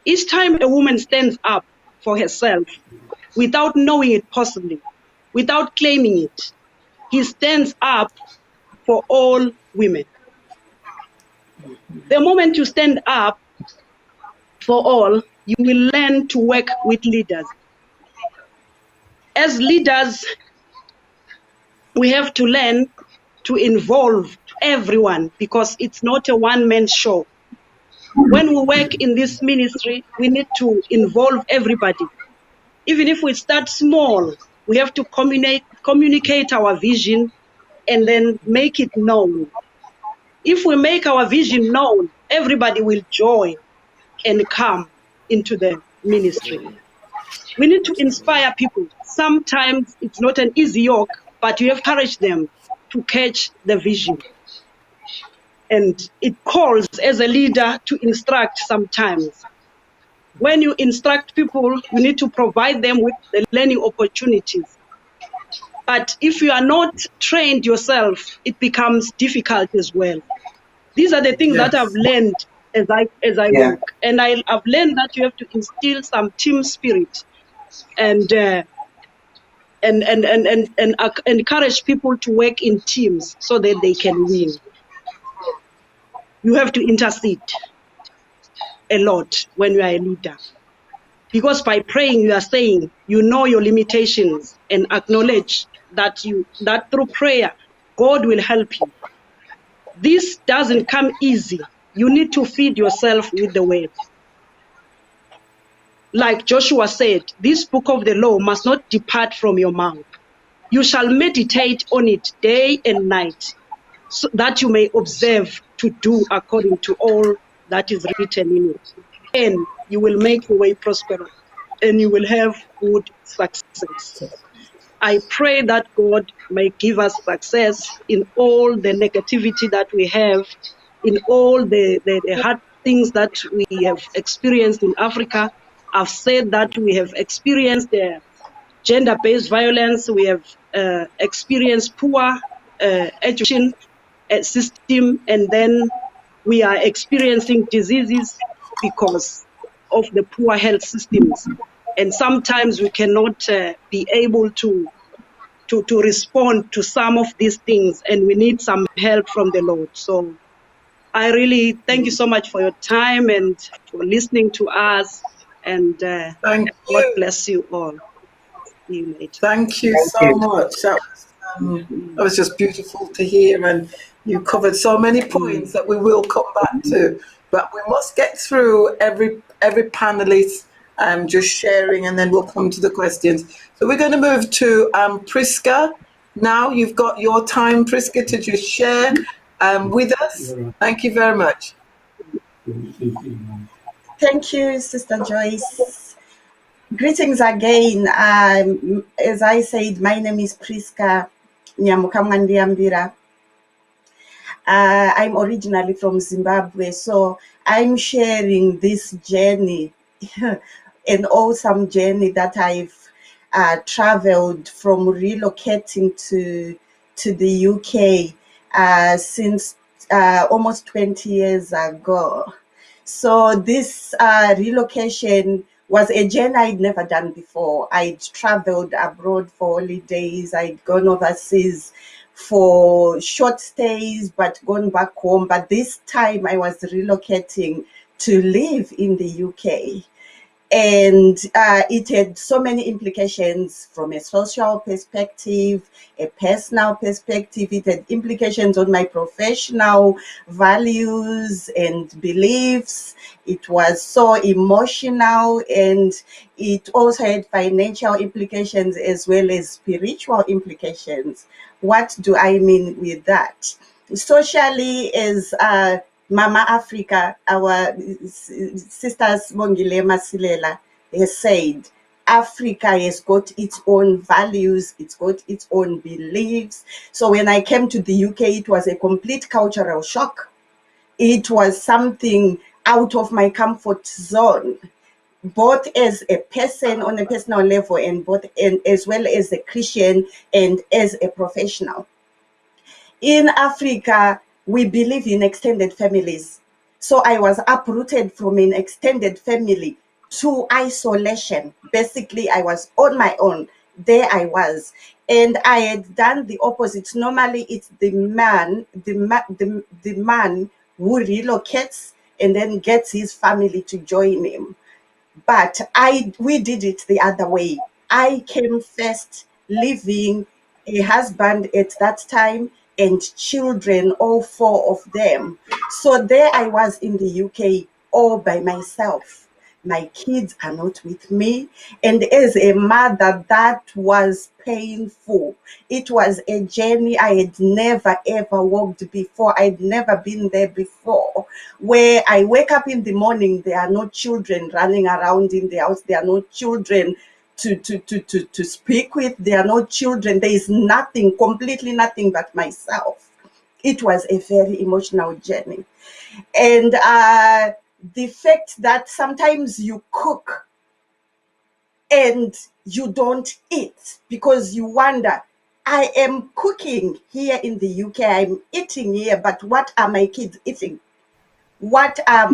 each time a woman stands up for herself without knowing it possibly, without claiming it, he stands up for all women. The moment you stand up for all, you will learn to work with leaders. As leaders, we have to learn to involve everyone because it's not a one-man show. When we work in this ministry, we need to involve everybody. Even if we start small, we have to communicate our vision and then make it known. If we make our vision known, everybody will join and come into the ministry. We need to inspire people. Sometimes it's not an easy yoke, but you encourage them to catch the vision. And it calls as a leader to instruct sometimes. When you instruct people, you need to provide them with the learning opportunities. But if you are not trained yourself, it becomes difficult as well. These are the things that I've Yes. learned as I Yeah. work, and I've learned that you have to instill some team spirit and encourage people to work in teams so that they can win. You have to intercede a lot when you are a leader, because by praying you are saying you know your limitations and acknowledge that through prayer God will help you. This doesn't come easy. You need to feed yourself with the word. Like Joshua said, this book of the law must not depart from your mouth. You shall meditate on it day and night, so that you may observe to do according to all that is written in it. And you will make your way prosperous, and you will have good success. I pray that God may give us success in all the negativity that we have, in all the hard things that we have experienced in Africa. I've said that we have experienced gender-based violence, we have experienced poor education system, and then we are experiencing diseases because of the poor health systems. And sometimes we cannot be able to respond to some of these things, and we need some help from the Lord. So I really thank you so much for your time and for listening to us, and Thank God you. bless you all. See you later. Thank you Thank so you. much. That was just beautiful to hear, and you covered so many points that we will come back to. But we must get through every panelist just sharing, and then we'll come to the questions. So we're going to move to Prisca. Now you've got your time, Prisca, to just share with us. Thank you very much. Thank you, Sister Joyce. Greetings again. As I said, my name is Prisca Nyamukamwandiambira. I'm originally from Zimbabwe, so I'm sharing this journey, an awesome journey that I've traveled from relocating to the UK since almost 20 years ago. So this relocation was a journey I'd never done before. I'd traveled abroad for holidays. I'd gone overseas for short stays, but gone back home. But this time I was relocating to live in the UK. And it had so many implications from a social perspective, a personal perspective. It had implications on my professional values and beliefs. It was so emotional, and it also had financial implications as well as spiritual implications. What do I mean with that? Socially, as Mama Africa, our sister Sibongile Masilela has said, Africa has got its own values, it's got its own beliefs. So when I came to the UK, it was a complete cultural shock. It was something out of my comfort zone, both as a person on a personal level, and as well as a Christian and as a professional. In Africa, we believe in extended families. So I was uprooted from an extended family to isolation. Basically, I was on my own. There I was. And I had done the opposite. Normally, it's the man who relocates and then gets his family to join him. But we did it the other way. I came first, leaving a husband at that time and children, all four of them. So there I was in the UK all by myself. My kids are not with me. And as a mother, that was painful. It was a journey I had never ever walked before. I'd never been there before, where I wake up in the morning, there are no children running around in the house. There are no children to speak with. There are no children. There is nothing, completely nothing but myself. It was a very emotional journey. And the fact that sometimes you cook and you don't eat because you wonder, I am cooking here in the UK, I'm eating here, but what are my kids eating? How are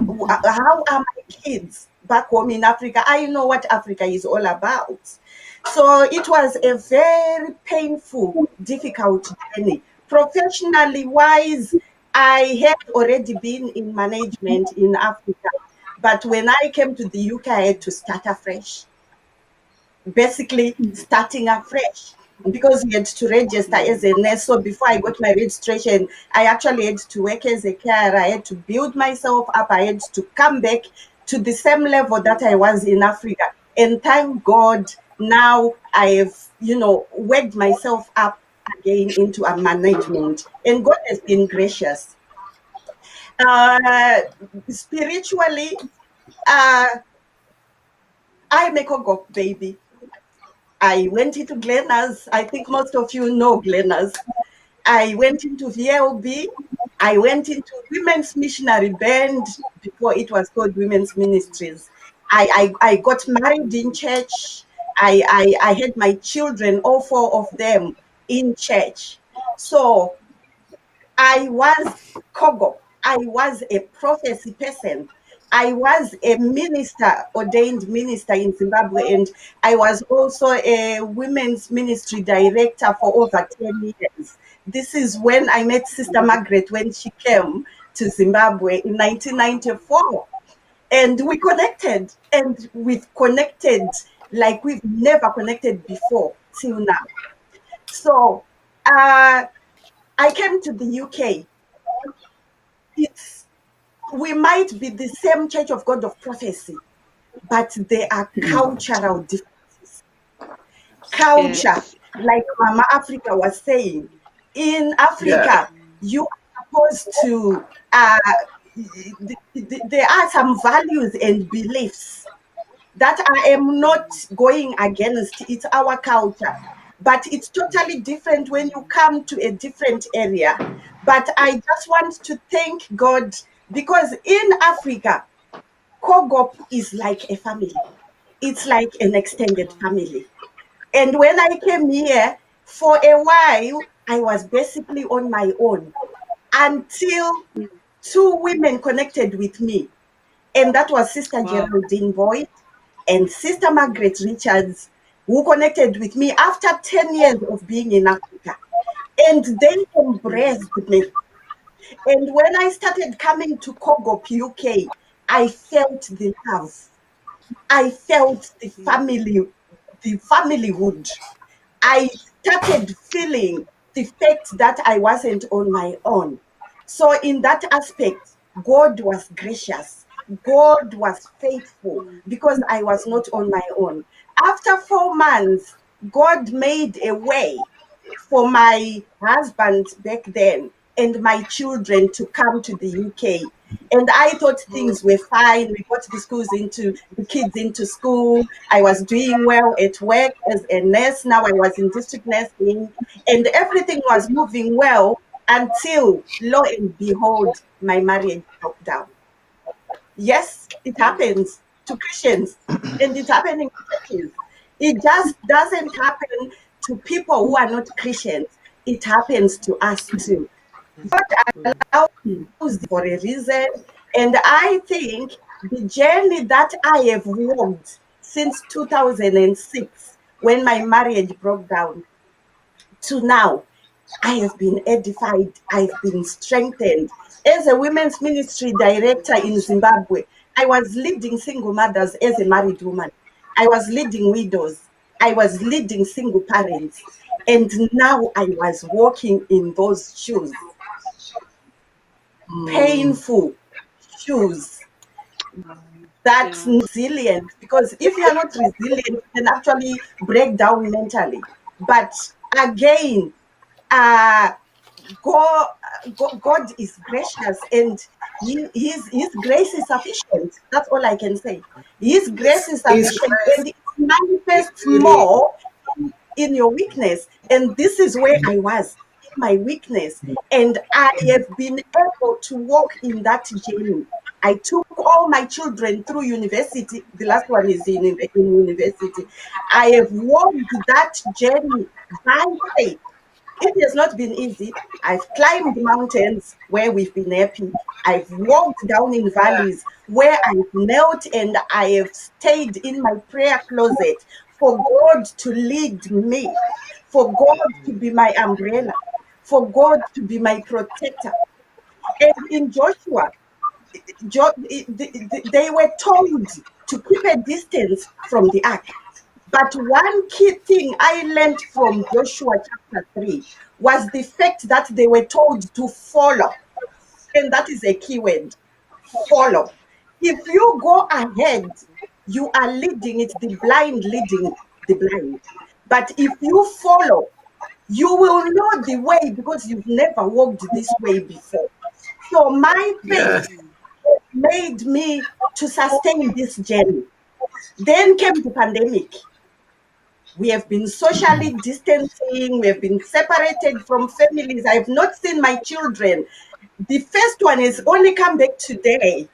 my kids back home in Africa? I know what Africa is all about. So it was a very painful, difficult journey. Professionally wise, I had already been in management in Africa, but when I came to the UK, I had to start afresh, basically starting afresh, because you had to register as a nurse. So before I got my registration, I actually had to work as a carer. I had to build myself up. I had to come back to the same level that I was in Africa. And thank God, now I have, worked myself up again into a management. And God has been gracious. Spiritually, uh, I'm a COGOP baby. I went into Glena's. I think most of you know Glena's. I went into VLB. I went into Women's Missionary Band before it was called Women's Ministries. I got married in church. I had my children, all four of them, in church. So I was COGOP. I was a prophecy person. I was a minister, ordained minister in Zimbabwe, and I was also a women's ministry director for over 10 years. This is when I met Sister Margaret when she came to Zimbabwe in 1994. And we connected, and we've connected like we've never connected before till now. So I came to the UK. We might be the same Church of God of Prophecy, but there are cultural differences. Culture, Yes. like Mama Africa was saying, in Africa, you are supposed to, there are some values and beliefs that I am not going against. It's our culture. But it's totally different when you come to a different area. But I just want to thank God, because in Africa, COGOP is like a family. It's like an extended family. And when I came here, for a while, I was basically on my own until two women connected with me. And that was Sister Wow. Geraldine Boyd and Sister Margaret Richards, who connected with me after 10 years of being in Africa. And they embraced me. And when I started coming to COGOP UK, I felt the love. I felt the familyhood. I started feeling the fact that I wasn't on my own. So in that aspect, God was gracious. God was faithful because I was not on my own. After 4 months, God made a way for my husband back then and my children to come to the UK. And I thought things were fine. We got the kids into school. I was doing well at work as a nurse. Now I was in district nursing, and everything was moving well until, lo and behold, my marriage broke down. Yes, it happens to Christians, and it's happening to churches. It just doesn't happen to people who are not Christians. It happens to us too. God allows for a reason, and I think the journey that I have walked since 2006, when my marriage broke down, to now, I have been edified, I've been strengthened. As a women's ministry director in Zimbabwe, I was leading single mothers as a married woman. I was leading widows. I was leading single parents. And now I was walking in those shoes, painful shoes. That's Yeah. resilient, because if you are not resilient, you can actually break down mentally. But again, uh, God, God is gracious, and his grace is sufficient. That's all I can say. His grace is His sufficient, grace, and it it manifests really, more in your weakness. And this is where I was, in my weakness. And I have been able to walk in that journey. I took all my children through university. The last one is in university. I have walked that journey by faith. It has not been easy. I've climbed mountains where we've been happy. I've walked down in valleys where I've knelt and I have stayed in my prayer closet for God to lead me, for God to be my umbrella, for God to be my protector. And in Joshua, they were told to keep a distance from the ark. But one key thing I learned from Joshua chapter 3 was the fact that they were told to follow. And that is a key word, follow. If you go ahead, you are leading it, the blind leading the blind. But if you follow, you will know the way because you've never walked this way before. So my faith Yeah. made me to sustain this journey. Then came the pandemic. We have been socially distancing, we have been separated from families. I have not seen my children. The first one has only come back today.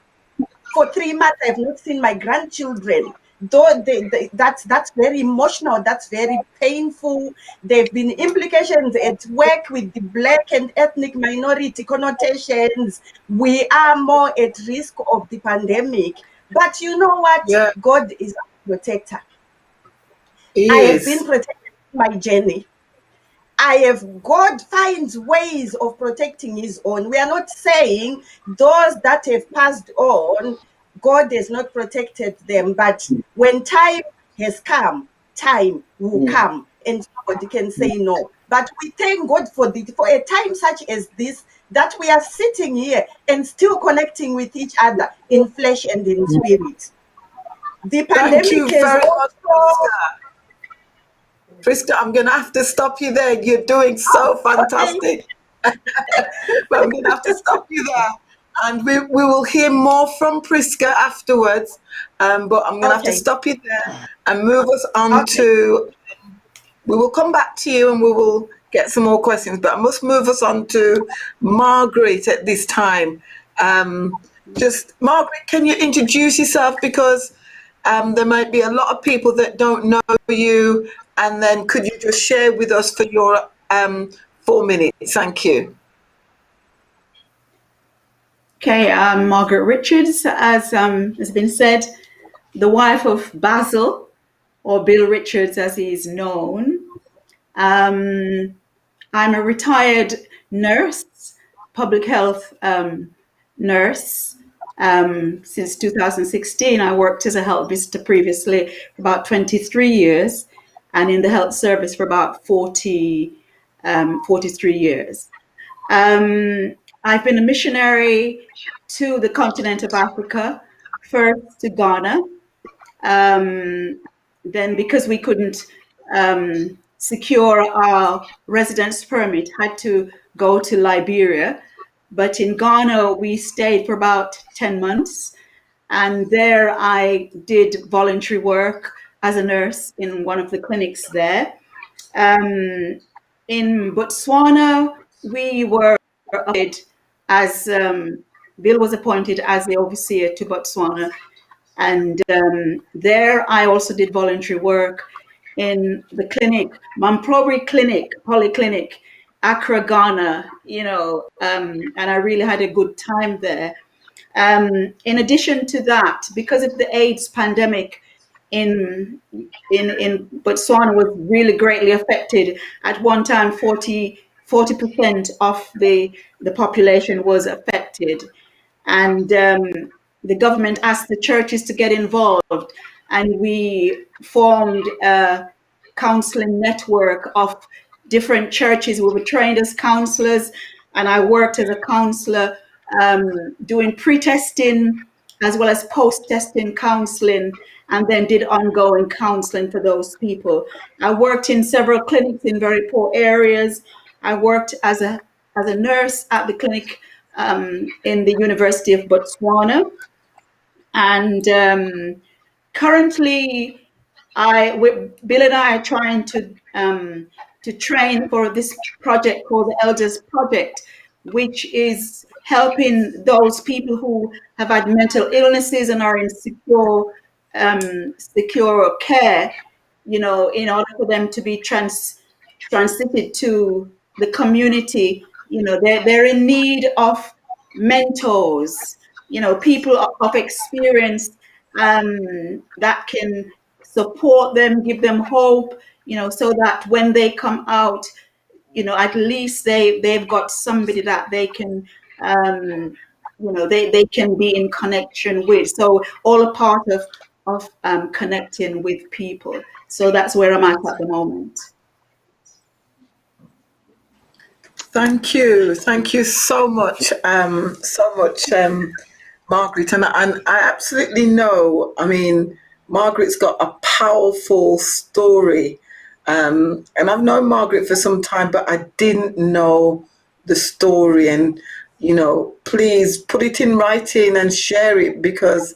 For 3 months, I've not seen my grandchildren. Though that's very emotional, that's very painful. There have been implications at work with the Black and ethnic minority connotations. We are more at risk of the pandemic. But you know what? Yeah. God is our protector. He I have been is. protected in my journey. God finds ways of protecting his own. We are not saying those that have passed on, God has not protected them. But when time has come, time will come and somebody can say no. But we thank God for a time such as this, that we are sitting here and still connecting with each other in flesh and in spirit. The Thank pandemic you has very much, also, Prisca. Prisca, I'm going to have to stop you there. You're doing so okay, fantastic. But I'm going to have to stop you there. And we will hear more from Prisca afterwards. But I'm going to have to okay, stop you there and move us on okay. to, we will come back to you and we will get some more questions. But I must move us on to Margaret at this time. Just, Margaret, can you introduce yourself? Because there might be a lot of people that don't know you. And then could you just share with us for your 4 minutes? Thank you. Okay, I'm Margaret Richards, as has been said, the wife of Basil, or Bill Richards as he is known. I'm a retired nurse, public health nurse. Since 2016, I worked as a health visitor previously for about 23 years, and in the health service for about 43 years. I've been a missionary to the continent of Africa, first to Ghana. Then, because we couldn't secure our residence permit, had to go to Liberia. But in Ghana, we stayed for about 10 months. And there I did voluntary work as a nurse in one of the clinics there. In Botswana, we were appointed as Bill was appointed as the overseer to Botswana, and there I also did voluntary work in the clinic, Mamprobri Clinic, Polyclinic, Accra, Ghana. And I really had a good time there. In addition to that, because of the AIDS pandemic in Botswana was really greatly affected. At one time, 40% of the population was affected. And the government asked the churches to get involved. And we formed a counseling network of different churches. We were trained as counselors, and I worked as a counselor doing pre-testing as well as post-testing counseling, and then did ongoing counseling for those people. I worked in several clinics in very poor areas. I worked as a nurse at the clinic in the University of Botswana. And currently, Bill and I are trying to train for this project called the Elders Project, which is helping those people who have had mental illnesses and are in secure care, you know, in order for them to be transited to the community. You know, they're in need of mentors, you know, people of experience that can support them, give them hope, you know, so that when they come out, you know, at least they've got somebody that they can you know, they can be in connection with. So all a part of connecting with people. So that's where I'm at the moment. Thank you so much, Margaret. And I absolutely know. I mean, Margaret's got a powerful story, and I've known Margaret for some time, but I didn't know the story. And you know, please put it in writing and share it, because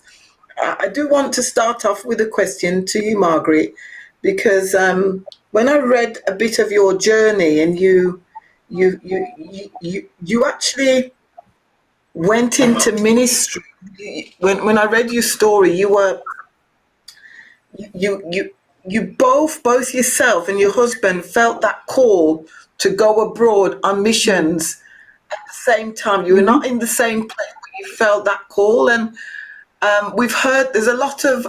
I do want to start off with a question to you, Margaret, because when I read a bit of your journey, and you actually went into ministry. When I read your story, you both yourself and your husband felt that call to go abroad on missions at the same time. You were not in the same place, but you felt that call. And we've heard there's a lot of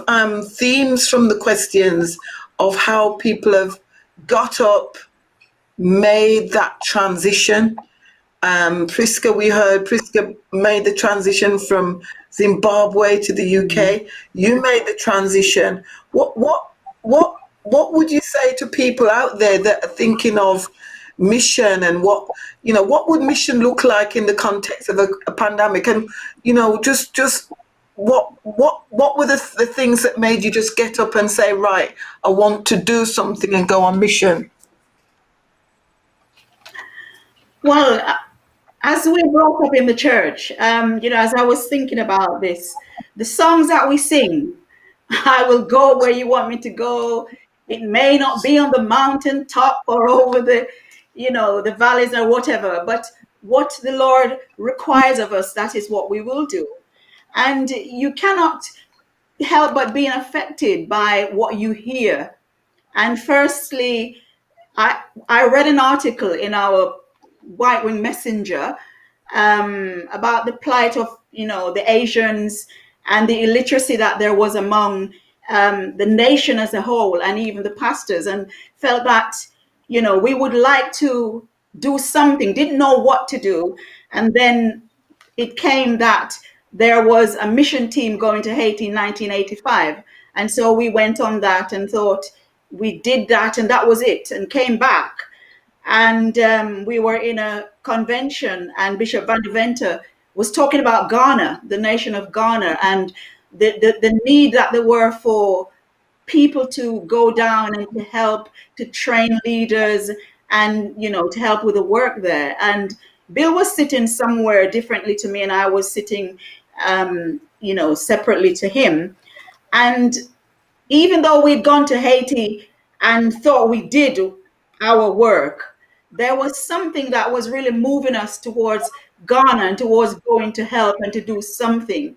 themes from the questions of how people have got up, made that transition. Prisca, we heard Prisca made the transition from Zimbabwe to the UK. You made the transition. What would you say to people out there that are thinking of mission, and what would mission look like in the context of a pandemic? And just what were the things that made you just get up and say, right, I want to do something and go on mission? Well, as we brought up in the church, you know, as I was thinking about this, the songs that we sing, I will go where you want me to go. It may not be on the mountain top or over the, you know, the valleys or whatever, but what the Lord requires of us, that is what we will do. And you cannot help but being affected by what you hear. And firstly, I read an article in our White Wing Messenger about the plight of, you know, the Asians and the illiteracy that there was among the nation as a whole, and even the pastors, and felt that, you know, we would like to do something, didn't know what to do. And then it came that there was a mission team going to Haiti in 1985. And so we went on that and thought we did that, and that was it, and came back. And we were in a convention, and Bishop Van de Venter was talking about Ghana, the nation of Ghana, and the need that there were for people to go down and to help to train leaders, and, you know, to help with the work there. And Bill was sitting somewhere differently to me, and I was sitting, you know, separately to him. And even though we'd gone to Haiti and thought we did our work, there was something that was really moving us towards Ghana and towards going to help and to do something.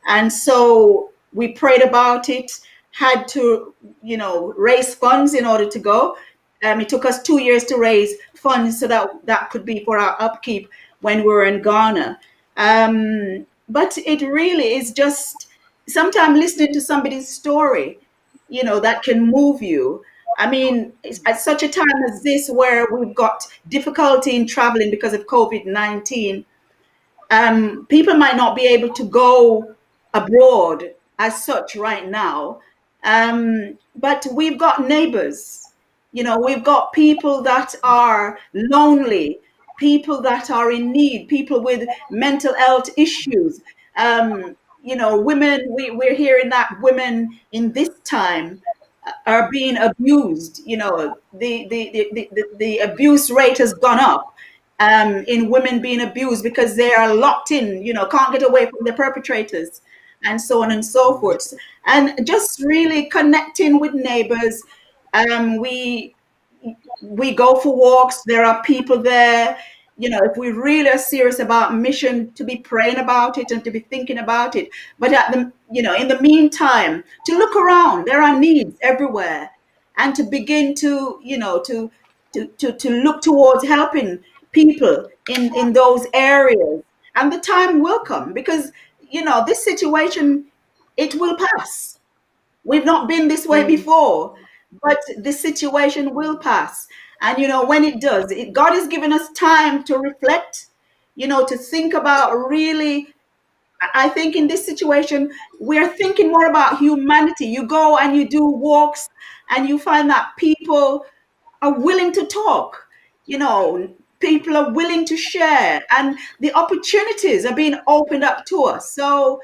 And so we prayed about it, had to, you know, raise funds in order to go. It took us 2 years to raise funds so that that could be for our upkeep when we were in Ghana. But it really is just sometimes listening to somebody's story, you know, that can move you. I mean, at such a time as this, where we've got difficulty in traveling because of COVID-19, people might not be able to go abroad as such right now. But we've got neighbors, you know, we've got people that are lonely, people that are in need, people with mental health issues. You know, women, we're hearing that women in this time are being abused. You know, the abuse rate has gone up in women being abused because they are locked in, you know, can't get away from the perpetrators, and so on and so forth. And just really connecting with neighbors. We go for walks. There are people there. if we really are serious about mission, to be praying about it and to be thinking about it. But in the meantime, to look around, there are needs everywhere, and to begin to, to look towards helping people in those areas. And the time will come, because, this situation, it will pass. We've not been this way before, but the situation will pass. And when it does, God has given us time to reflect, to think about really. I think in this situation, we're thinking more about humanity. You go and you do walks, and you find that people are willing to talk. People are willing to share, and the opportunities are being opened up to us. So,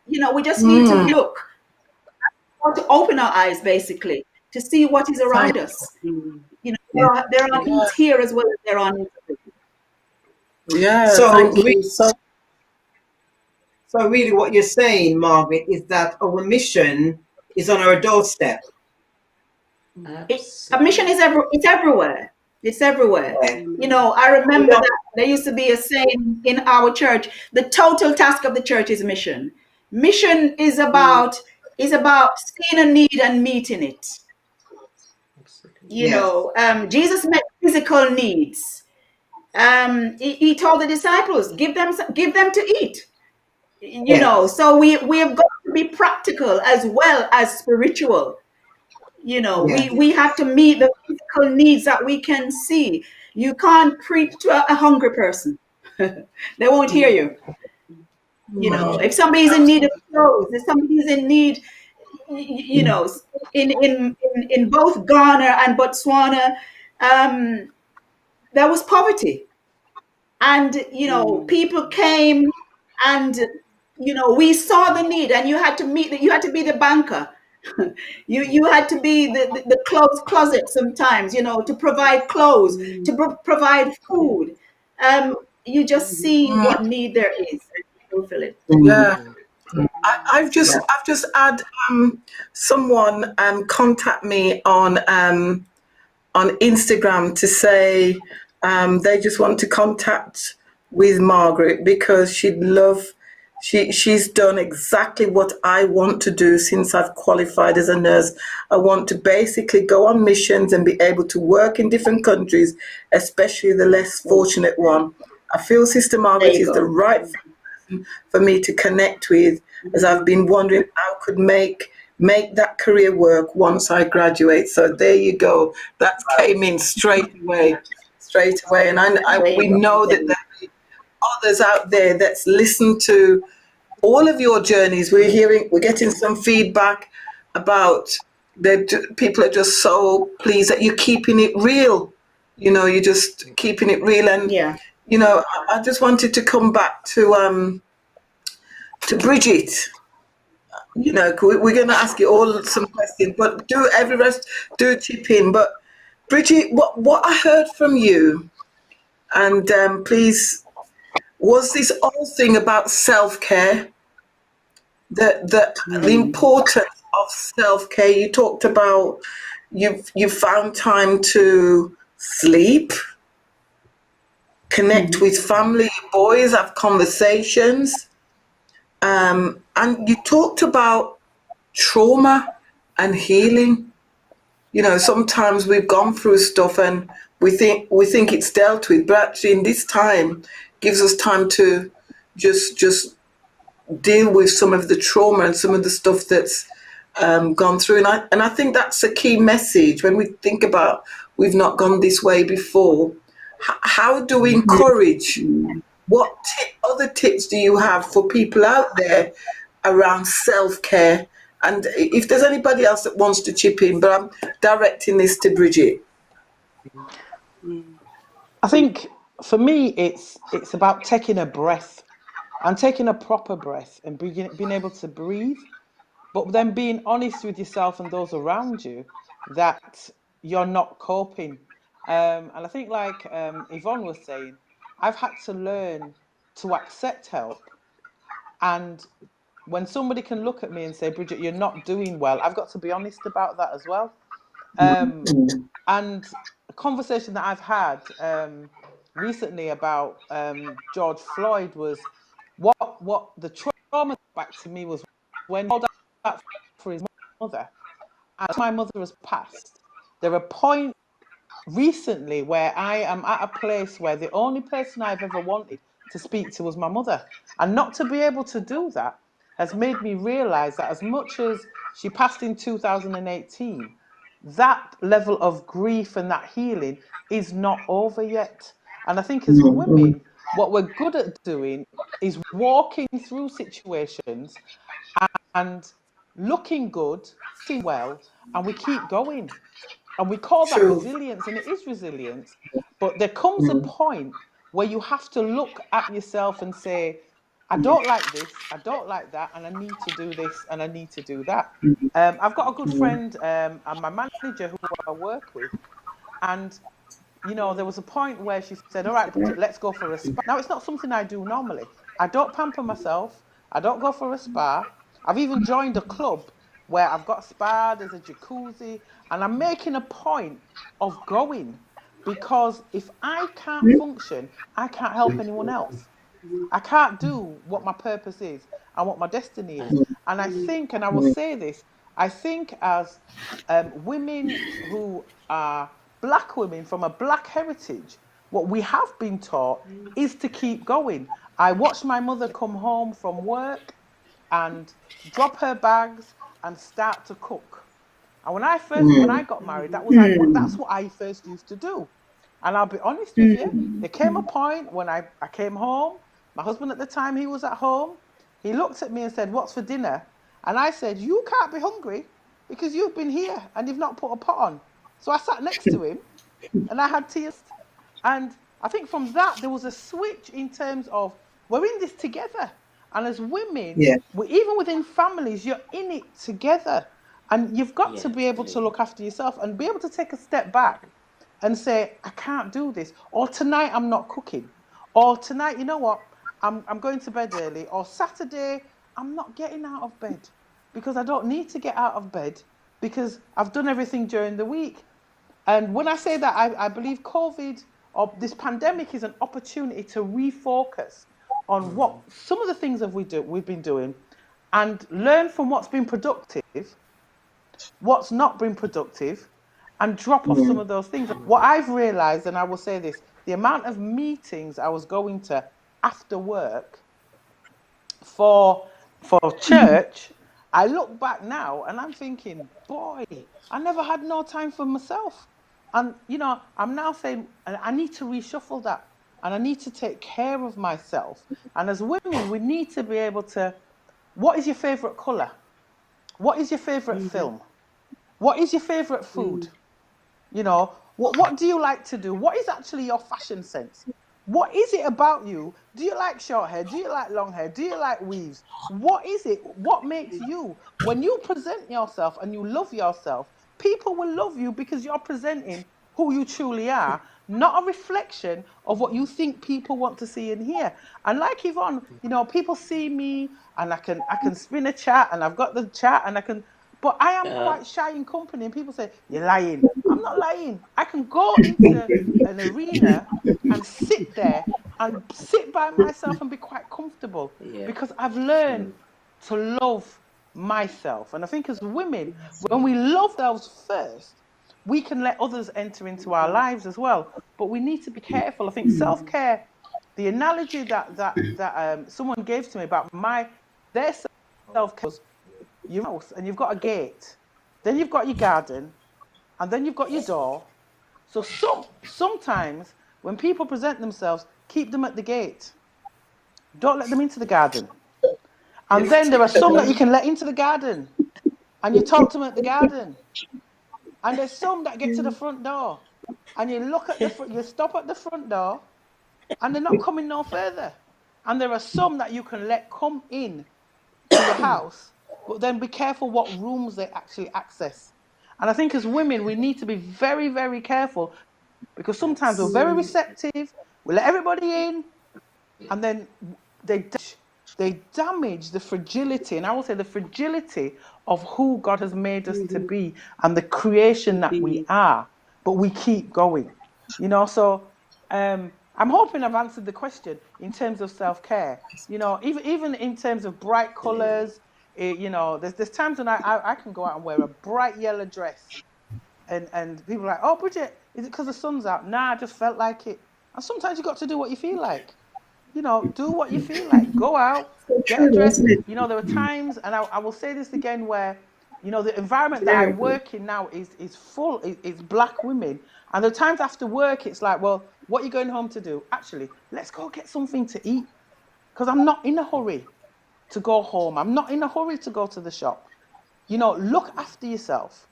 we just need to look, to open our eyes, basically, to see what is around us. There are needs here as well as there are needs. Yeah, So, thank you. So really what you're saying, Margaret, is that our mission is on our doorstep. A mission is it's everywhere. It's everywhere. Yeah. I remember that there used to be a saying in our church: the total task of the church is mission. Mission is about seeing a need and meeting it. Jesus met physical needs. He told the disciples, give them to eat. So we have got to be practical as well as spiritual. We have to meet the physical needs that we can see. You can't preach to a hungry person. They won't hear you. If somebody's in need of clothes, if somebody's in need, in both Ghana and Botswana, there was poverty. And, people came, and, we saw the need, and you had to you had to be the banker. You had to be the clothes closet sometimes, to provide clothes, to provide food. You just see what need there is, and fulfill it. Yeah. I've just had someone contact me on Instagram to say they just want to contact with Margaret because she's done exactly what I want to do since I've qualified as a nurse. I want to basically go on missions and be able to work in different countries, especially the less fortunate one. I feel Sister Margaret is the right person for me to connect with, as I've been wondering how I could make that career work once I graduate. So there you go. That came in straight away. And we know that there are others out there that's listened to all of your journeys. We're getting some feedback about that. People are just so pleased that you're keeping it real. You're just keeping it real. And I just wanted to come back to Bridget. We're going to ask you all some questions, but do chip in. But Bridget, what I heard from you, and please, was this whole thing about self-care, the importance of self-care. You talked about you found time to sleep, connect with family, boys, have conversations, and you talked about trauma and healing. Sometimes we've gone through stuff and we think it's dealt with, but actually in this time gives us time to just deal with some of the trauma and some of the stuff that's gone through. And I think that's a key message when we think about we've not gone this way before. How do we encourage? What other tips do you have for people out there around self-care? And if there's anybody else that wants to chip in, but I'm directing this to Bridget. I think for me, it's about taking a breath and taking a proper breath and being able to breathe, but then being honest with yourself and those around you that you're not coping. And I think, like Yvonne was saying, I've had to learn to accept help. And when somebody can look at me and say, Bridget, you're not doing well, I've got to be honest about that as well. And a conversation that I've had recently about George Floyd was what the trauma back to me was when he called out for his mother, and my mother has passed. There are points recently where I am at a place where the only person I've ever wanted to speak to was my mother, and not to be able to do that has made me realize that as much as she passed in 2018, that level of grief and that healing is not over yet. And I think as women, what we're good at doing is walking through situations and looking good, acting well, and we keep going. And we call that True. resilience, and it is resilience. But there comes a point where you have to look at yourself and say, I don't like this, I don't like that, and I need to do this, and I need to do that. I've got a good friend and my manager who I work with, and there was a point where she said, all right, Bridget, let's go for a spa. Now, it's not something I do normally. I don't pamper myself. I don't go for a spa. I've even joined a club where I've got a spa, there's a jacuzzi, and I'm making a point of going, because if I can't function, I can't help anyone else. I can't do what my purpose is and what my destiny is. And I think, and I will say this, I think as women who are black women from a black heritage, what we have been taught is to keep going. I watched my mother come home from work and drop her bags and start to cook. And when I got married, that was that's what I first used to do. And I'll be honest with you, there came a point when I came home, my husband at the time, he was at home, he looked at me and said, what's for dinner? And I said, you can't be hungry because you've been here and you've not put a pot on. So I sat next to him and I had tears. And I think from that, there was a switch in terms of, we're in this together. And as women, even within families, you're in it together. And you've got to be able to look after yourself and be able to take a step back and say, I can't do this. Or tonight, I'm not cooking. Or tonight, you know what? I'm going to bed early. Or Saturday, I'm not getting out of bed because I don't need to get out of bed because I've done everything during the week. And when I say that, I believe COVID or this pandemic is an opportunity to refocus on what some of the things that we've been doing and learn from what's been productive, what's not been productive, and drop off some of those things. What I've realized, and I will say this, the amount of meetings I was going to after work for church, I look back now and I'm thinking, boy, I never had no time for myself. And, I'm now saying, I need to reshuffle that and I need to take care of myself. And as women, we need to be able to, what is your favorite color? What is your favorite film? What is your favorite food? What do you like to do? What is actually your fashion sense? What is it about you? Do you like short hair? Do you like long hair? Do you like weaves? What is it? What makes you? When you present yourself and you love yourself, people will love you because you're presenting who you truly are, not a reflection of what you think people want to see and hear. And like Yvonne, people see me and I can spin a chat and I've got the chat and but I am quite shy in company and people say, you're lying. I'm not lying. I can go into an arena and sit there and sit by myself and be quite comfortable because I've learned to love myself. And I think as women, when we love ourselves first, we can let others enter into our lives as well. But we need to be careful. I think self-care, the analogy that someone gave to me about their self-care was your house and you've got a gate, then you've got your garden, and then you've got your door. So sometimes when people present themselves, keep them at the gate. Don't let them into the garden. And then there are some that you can let into the garden and you talk to them at the garden. And there's some that get to the front door and you look at you stop at the front door and they're not coming no further. And there are some that you can let come in to your house, but then be careful what rooms they actually access. And I think as women, we need to be very, very careful because sometimes we're very receptive, we let everybody in, and then they damage the fragility, and I will say the fragility of who God has made us to be and the creation that we are, but we keep going. So I I'm hoping I've answered the question in terms of self-care. You know, even in terms of bright colors, you know, there's times when I can go out and wear a bright yellow dress, and people are like, oh, Bridget, is it because the sun's out? Nah, I just felt like it. And sometimes you got to do what you feel like. You know, do what you feel like. Go out, So get a true, dress. isn't it? You know, there are times, and I will say this again, where, you know, the environment that I Very good. work in now is full, is black women. And there are times after work, it's like, well, what are you going home to do? Actually, let's go get something to eat. Because I'm not in a hurry to go home. I'm not in a hurry to go to the shop. You know, look after yourself.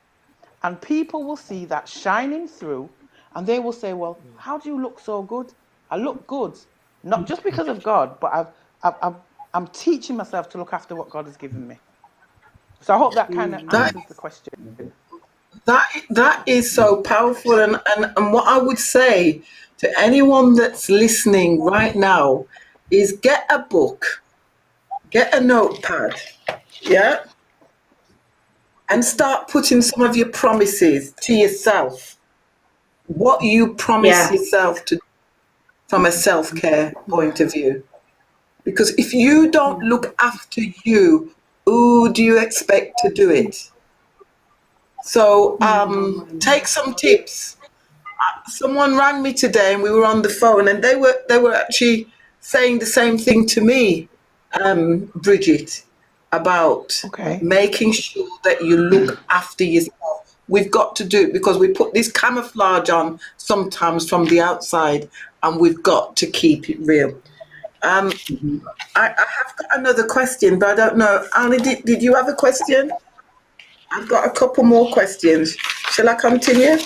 And people will see that shining through, and they will say, well, how do you look so good? I look good, not just because of God, but I'm teaching myself to look after what God has given me. So I hope that kind of That answers the question. that is so powerful, and what I would say to anyone that's listening right now is get a book, get a notepad, yeah, and start putting some of your promises to yourself. What you promise Yeah. yourself to from a self-care point of view. Because if you don't look after you, who do you expect to do it? So take some tips. Someone rang me today and we were on the phone, and they were actually saying the same thing to me, Bridget, about Okay. making sure that you look after yourself. We've got to do it because we put this camouflage on sometimes from the outside, and we've got to keep it real. I have got another question, but I don't know. Ali, did you have a question? I've got a couple more questions. Shall I continue?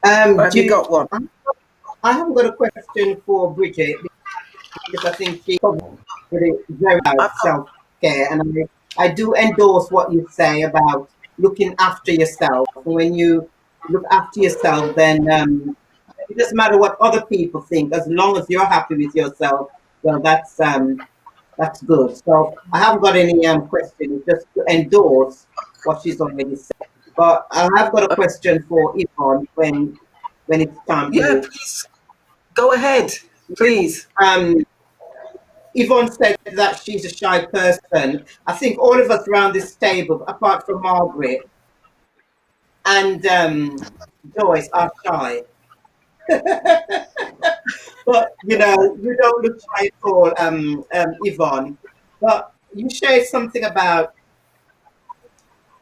Or have you Do got one? I haven't got a question for Bridget because I think she covered it very well, I've got, self care, and I do endorse what you say about looking after yourself. When you look after yourself, then it doesn't matter what other people think, as long as you're happy with yourself. Well, that's good. So I haven't got any question. It's just to endorse what she's already said. But I have got a question for Yvonne when it's time for yeah, you. please go ahead, please. Um, Yvonne said that she's a shy person. I think all of us around this table, apart from Margaret and Joyce, are shy. But you know, you don't look shy at all, Yvonne. But you shared something about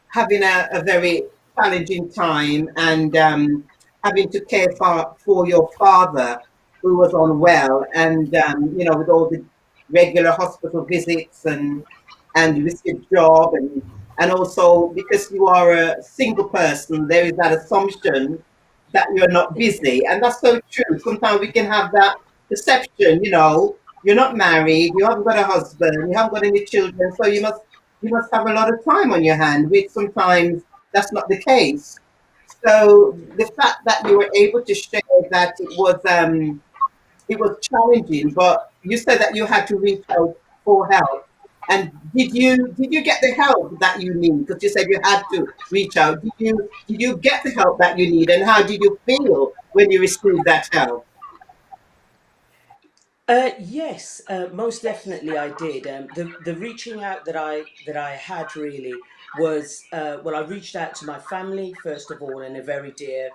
having a very challenging time and having to care for your father who was unwell, and you know, with all the regular hospital visits and with your job, and also because you are a single person, there is that assumption that you're not busy, and that's so true. Sometimes we can have that perception, you know, you're not married, you haven't got a husband, you haven't got any children, so you must have a lot of time on your hand, which sometimes that's not the case. So the fact that you were able to share that it was challenging, but you said that you had to reach out for help. And did you get the help that you need? Because you said you had to reach out. Did you get the help that you need? And how did you feel when you received that help? Yes, most definitely I did. The reaching out that I had really was, well, I reached out to my family first of all, and a very dear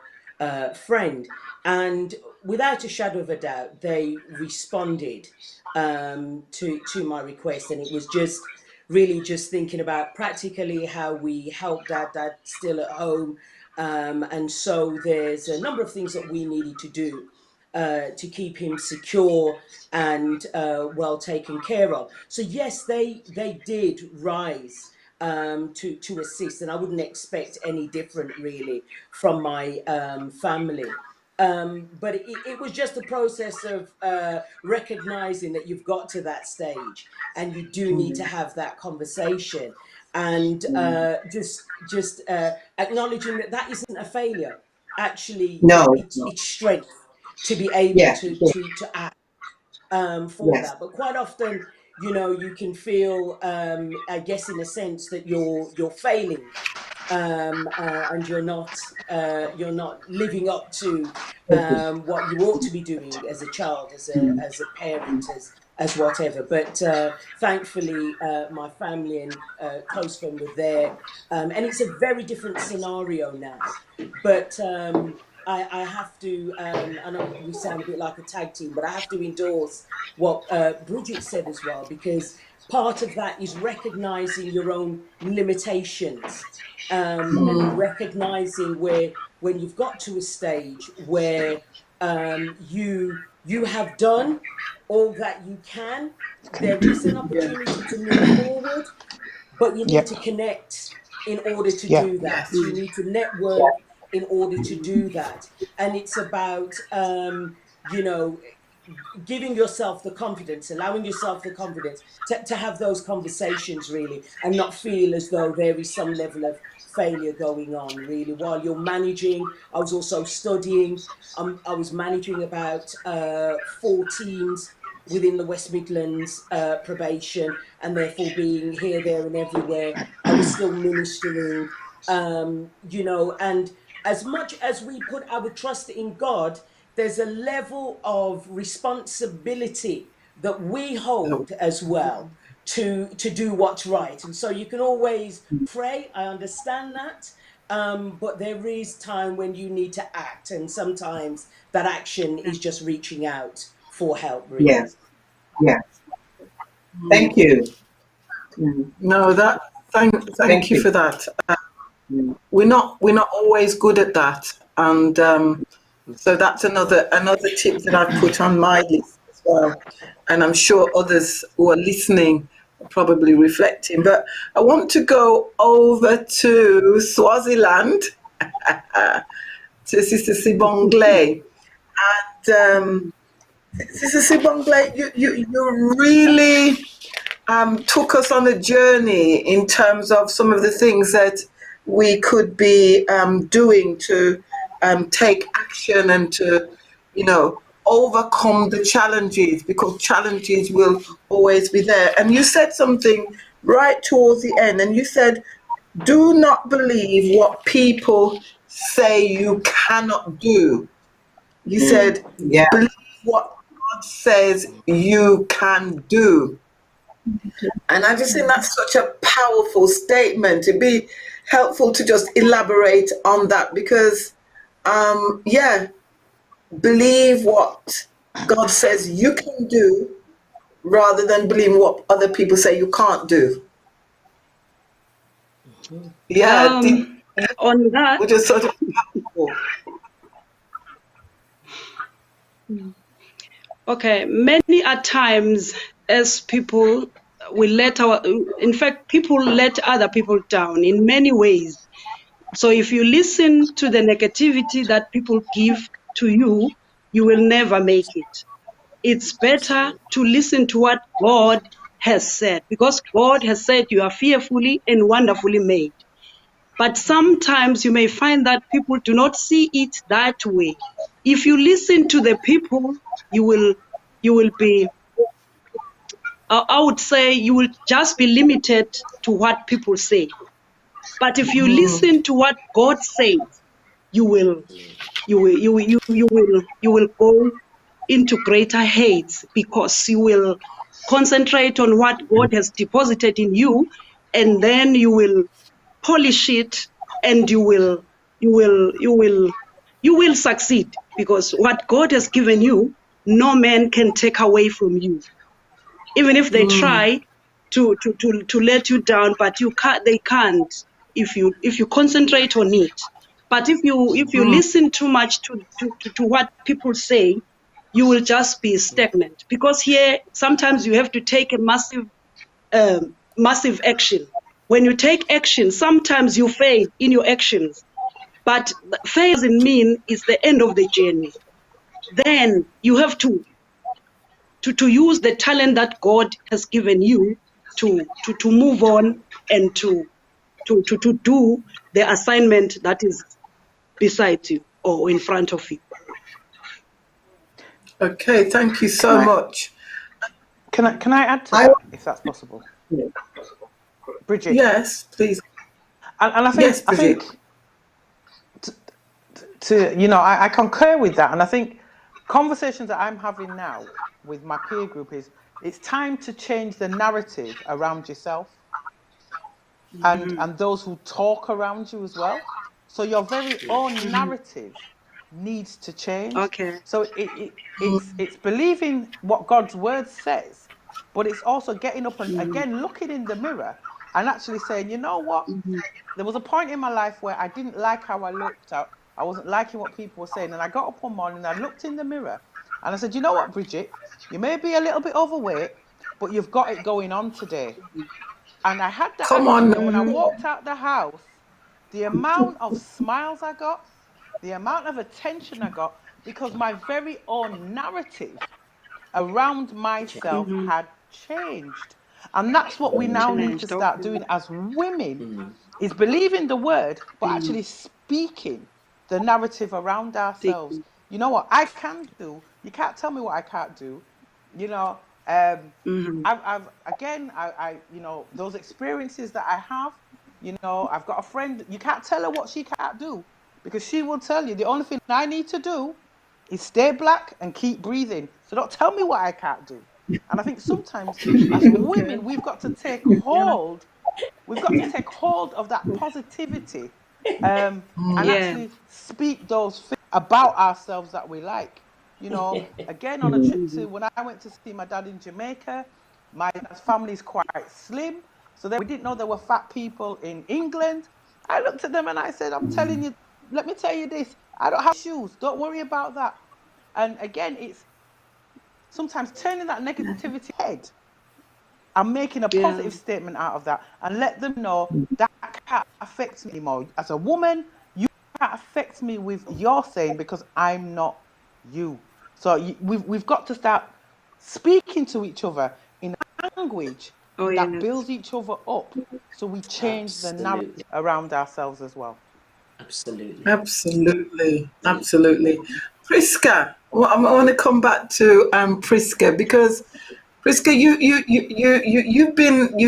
friend, and without a shadow of a doubt, they responded to my request, and it was just really just thinking about practically how we help dad still at home, and so there's a number of things that we needed to do to keep him secure and well taken care of. So yes, they did rise to assist, and I wouldn't expect any different really from my family. But it was just a process of recognizing that you've got to that stage and you do need to have that conversation, and just acknowledging that that isn't a failure. Actually, No, no. it's strength to be able Yeah, to act for yes. that. But quite often, you know, you can feel, I guess, in a sense that you're failing and you're not living up to what you ought to be doing as a child, as a parent, as whatever. But thankfully, my family and close friend were there, and it's a very different scenario now. But I have to, I know we sound a bit like a tag team, but I have to endorse what Bridget said as well, because part of that is recognizing your own limitations, and recognizing where, when you've got to a stage where you have done all that you can, there is an opportunity to move forward, but you need to connect in order to do that. You need to network in order to do that. And it's about, you know, giving yourself the confidence, allowing yourself the confidence to have those conversations, really, and not feel as though there is some level of failure going on, really, while you're managing. I was also studying. I was managing about 4 teams within the West Midlands probation, and therefore being here, there and everywhere. I was still ministering, you know, and as much as we put our trust in God, there's a level of responsibility that we hold as well to do what's right. And so you can always pray, I understand that, but there is time when you need to act, and sometimes that action is just reaching out for help, really. Yes. Yes. Thank you. No, that thank you for that. We're not always good at that, and so that's another tip that I've put on my list as well. And I'm sure others who are listening are probably reflecting. But I want to go over to Swaziland to Sister Sibongile. And Sister Sibongile, you really took us on a journey in terms of some of the things that we could be doing to take action and to, you know, overcome the challenges, because challenges will always be there. And you said something right towards the end, and you said, do not believe what people say you cannot do. You said, believe what God says you can do. And I just think that's such a powerful statement. It'd be helpful to just elaborate on that, because, believe what God says you can do rather than believing what other people say you can't do. Yeah, on that, which is sort of powerful. Okay, many a times as people, people let other people down in many ways. So if you listen to the negativity that people give to you, you will never make it. It's better to listen to what God has said, because God has said you are fearfully and wonderfully made. But sometimes you may find that people do not see it that way. If you listen to the people, you will be, I would say you will just be limited to what people say. But if you listen to what God says, you will go into greater heights, because you will concentrate on what God has deposited in you, and then you will polish it, and you will succeed, because what God has given you, no man can take away from you. Even if they try to let you down, but they can't if you concentrate on it. But if you listen too much to what people say, you will just be stagnant, because here sometimes you have to take a massive action. When you take action, sometimes you fail in your actions, but fail doesn't mean it's the end of the journey. Then you have to use the talent that God has given you to move on and to do the assignment that is beside you or in front of you. Okay, thank you so much. Can I add to that, if that's possible? Bridget? Yes, please. And I Yes, think Bridget. I concur with that. And I think conversations that I'm having now with my peer group is it's time to change the narrative around yourself and those who talk around you as well. So your very own narrative needs to change. Okay. So it's believing what God's word says, but it's also getting up and again looking in the mirror and actually saying, you know what? There was a point in my life where I didn't like how I looked. I wasn't liking what people were saying. And I got up one morning and I looked in the mirror and I said, you know what, Bridget? You may be a little bit overweight, but you've got it going on today. And I had that Come on. attitude. And when I walked out the house, the amount of smiles I got, the amount of attention I got, because my very own narrative around myself had changed. And that's what we now need to Changed. start Okay. doing as women is believing the word, but actually speaking the narrative around ourselves. You know what I can do? You can't tell me what I can't do. You know, I've again, those experiences that I have, I've got a friend, you can't tell her what she can't do because she will tell you the only thing I need to do is stay black and keep breathing. So don't tell me what I can't do. And I think sometimes as women, we've got to take hold. We've got to take hold of that positivity and Yeah. actually speak those things about ourselves that we like. Again, on a trip to when I went to see my dad in Jamaica, my dad's family is quite slim. So we didn't know there were fat people in England. I looked at them and I said, I'm telling you, let me tell you this. I don't have shoes. Don't worry about that. And again, it's sometimes turning that negativity head and making a Yeah. positive statement out of that and let them know that can't affect me anymore. As a woman, you can't affect me with your saying because I'm not you. So we've got to start speaking to each other in a language Oh that yes. builds each other up so we change the narrative Absolutely. around ourselves as well. Absolutely. Absolutely, absolutely. Prisca, well, I want to come back to Prisca because Prisca, you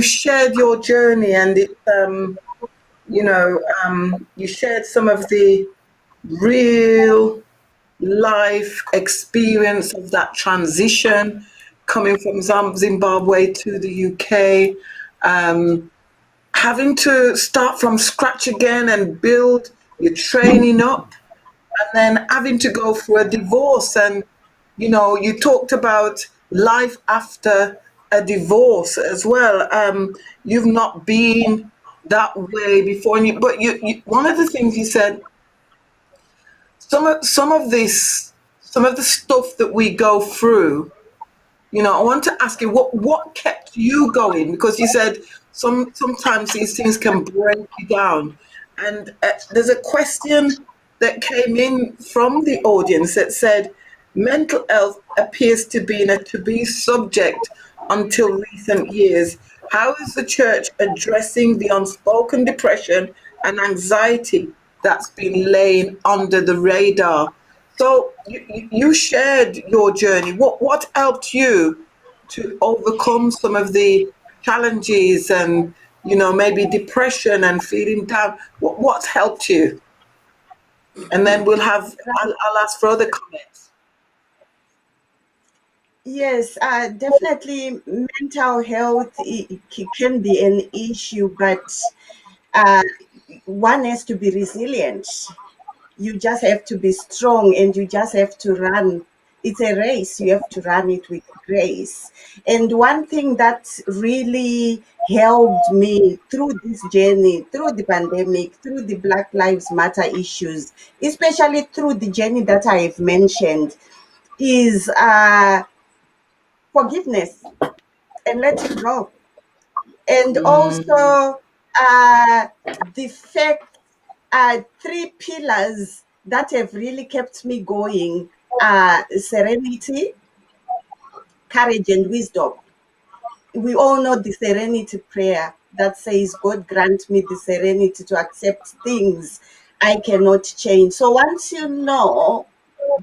shared your journey and it you shared some of the real life experience of that transition coming from Zimbabwe to the UK, having to start from scratch again and build your training up, and then having to go through a divorce. And, you talked about life after a divorce as well. You've not been that way before, but one of the things you said, some of the stuff that we go through, I want to ask you what kept you going, because you said sometimes these things can break you down. And there's a question that came in from the audience that said, mental health appears to be a to-be subject until recent years. How is the church addressing the unspoken depression and anxiety that's been laying under the radar? So you shared your journey. What helped you to overcome some of the challenges and maybe depression and feeling down? What helped you? And then I'll ask for other comments. Yes, definitely mental health can be an issue, but uh, one has to be resilient. You just have to be strong and you just have to run. It's a race. You have to run it with grace. And one thing that really helped me through this journey, through the pandemic, through the Black Lives Matter issues, especially through the journey that I've mentioned, is forgiveness and letting go. And also the fact, three pillars that have really kept me going are serenity, courage, and wisdom. We all know the serenity prayer that says, God grant me the serenity to accept things I cannot change. So once you know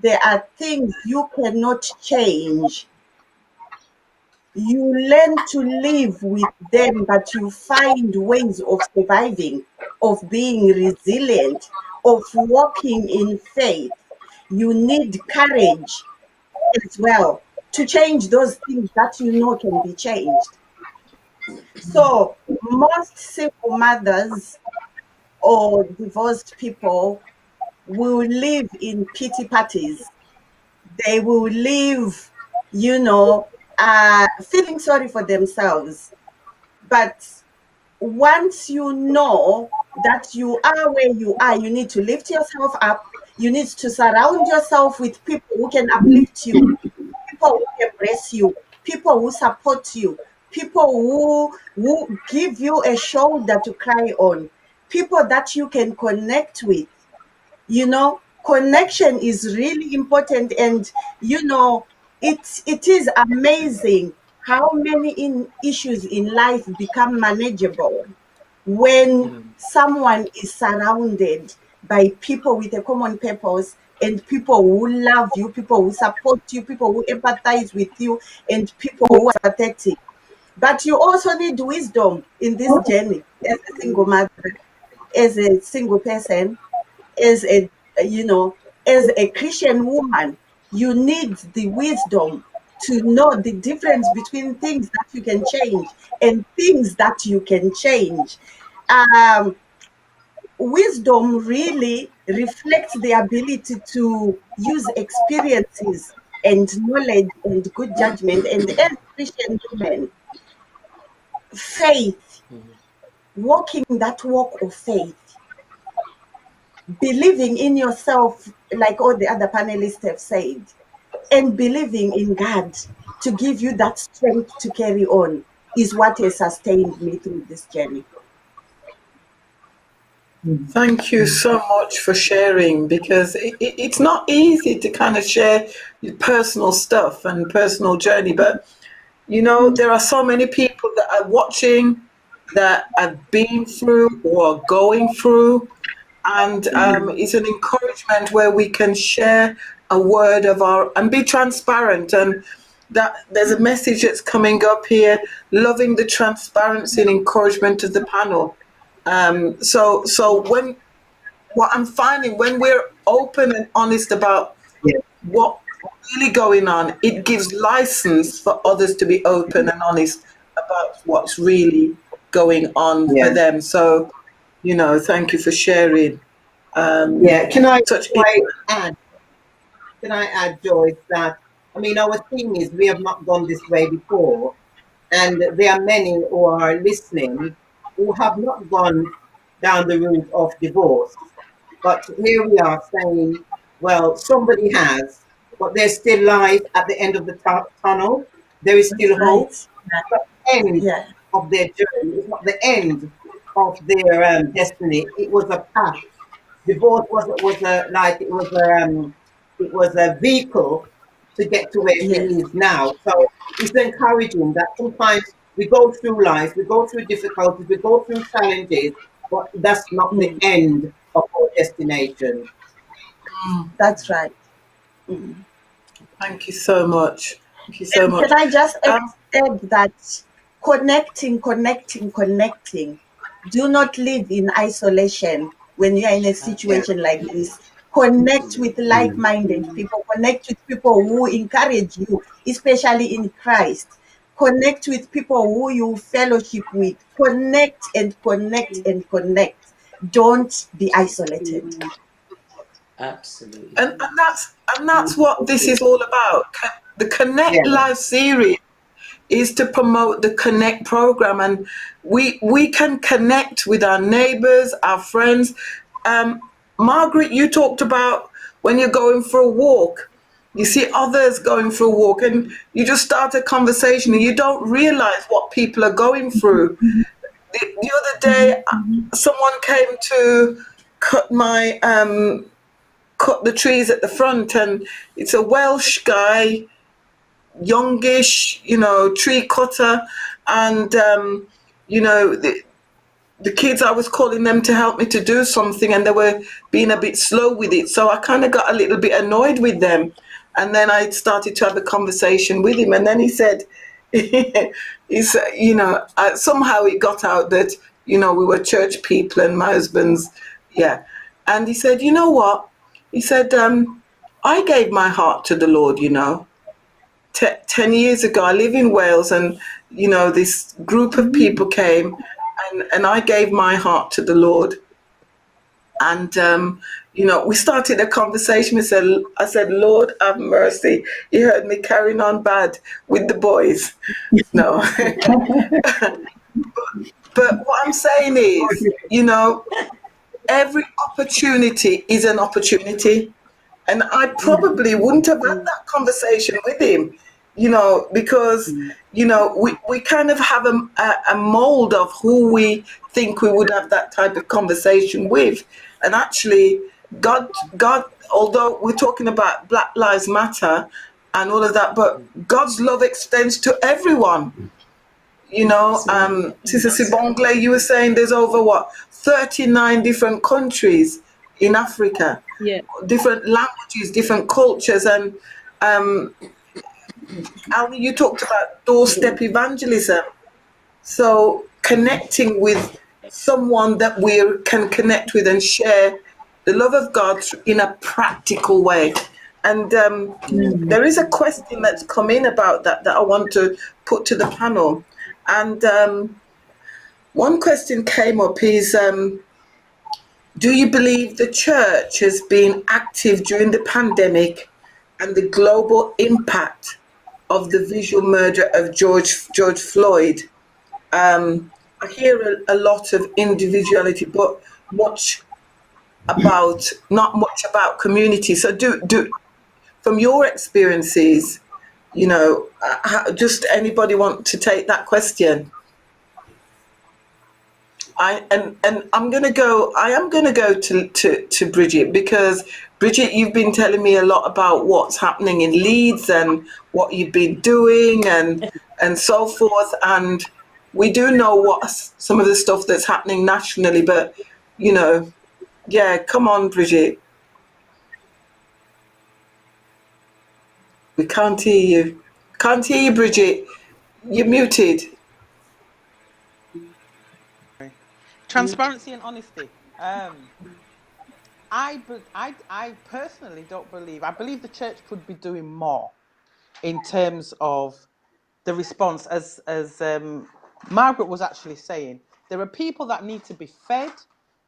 there are things you cannot change, You learn to live with them, but you find ways of surviving, of being resilient, of walking in faith. You need courage as well to change those things that you know can be changed. So, most single mothers or divorced people will live in pity parties. They will live, feeling sorry for themselves. But once you know that you are where you are, you need to lift yourself up. You need to surround yourself with people who can uplift you, people who embrace you, people who support you, people who give you a shoulder to cry on, people that you can connect with. Connection is really important, and it is amazing how many issues in life become manageable when someone is surrounded by people with a common purpose, and people who love you, people who support you, people who empathize with you, and people who are protecting. But you also need wisdom in this journey as a single mother, as a single person, as a you know as a Christian woman. You need the wisdom to know the difference between things that you can change and things that you can change. um, Wisdom really reflects the ability to use experiences and knowledge and good judgment. And as Christian women, faith, walking that walk of faith, believing in yourself, like all the other panelists have said, and believing in God to give you that strength to carry on is what has sustained me through this journey. Thank you so much for sharing, because it's not easy to kind of share your personal stuff and personal journey, but there are so many people that are watching that have been through or going through, and it's an encouragement where we can share a word of our and be transparent. And that there's a message that's coming up here, loving the transparency and encouragement of the panel. So what I'm finding, when we're open and honest about what's really going on, it gives license for others to be open and honest about what's really going on for them. So, thank you for sharing. Can I Such add? Can I add, Joyce, that our thing is we have not gone this way before, and there are many who are listening who have not gone down the route of divorce. But here we are saying, well, somebody has, but there's still light at the end of the tunnel. There is still hope. It's not the end of their journey. It's not the end of their destiny. It was a path. Divorce it was a vehicle to get to where she is now. So it's encouraging that sometimes we go through life, we go through difficulties, we go through challenges, but that's not the end of our destination. That's right. Thank you so much. Thank you so much. Can I just add that connecting. Do not live in isolation when you are in a situation like this. Connect with like-minded people. Connect with people who encourage you, especially in Christ. Connect with people who you fellowship with. Connect and connect and connect. Don't be isolated. Absolutely. And that's what this is all about. The Connect Live series is to promote the Connect program, and we can connect with our neighbors, our friends. Margaret, you talked about when you're going for a walk, you see others going for a walk, and you just start a conversation, and you don't realize what people are going through. The other day, someone came to cut the trees at the front, and it's a Welsh guy, youngish, tree cutter, and the kids, I was calling them to help me to do something, and they were being a bit slow with it, so I kind of got a little bit annoyed with them. And then I started to have a conversation with him, and then he said, he said, somehow it got out that, we were church people and my husband's, yeah. And he said, you know what? He said, I gave my heart to the Lord, 10 years ago. I live in Wales, and, this group of people came, and I gave my heart to the Lord. And, we started a conversation. I said, Lord, have mercy. He heard me carrying on bad with the boys. No. But what I'm saying is, every opportunity is an opportunity. And I probably wouldn't have had that conversation with him, because, we kind of have a mold of who we think we would have that type of conversation with. And actually, God, although we're talking about Black Lives Matter and all of that, but God's love extends to everyone. Sister Sibongile, you were saying there's over 39 different countries in Africa, Yeah. different languages, different cultures, and Ali, you talked about doorstep evangelism. So connecting with someone that we can connect with and share the love of God in a practical way. And there is a question that's come in about that I want to put to the panel. And one question came up is, do you believe the church has been active during the pandemic and the global impact of the visual murder of George Floyd? I hear a lot of individuality, but not much about community. So do from your experiences, just anybody want to take that question? I am gonna go to Bridget, because Bridget, you've been telling me a lot about what's happening in Leeds and what you've been doing and so forth, and we do know what some of the stuff that's happening nationally, but yeah, come on, Bridget. We can't hear you. Can't hear you, Bridget. You're muted. Transparency and honesty. I personally don't believe. I believe the church could be doing more in terms of the response, as Margaret was actually saying. There are people that need to be fed.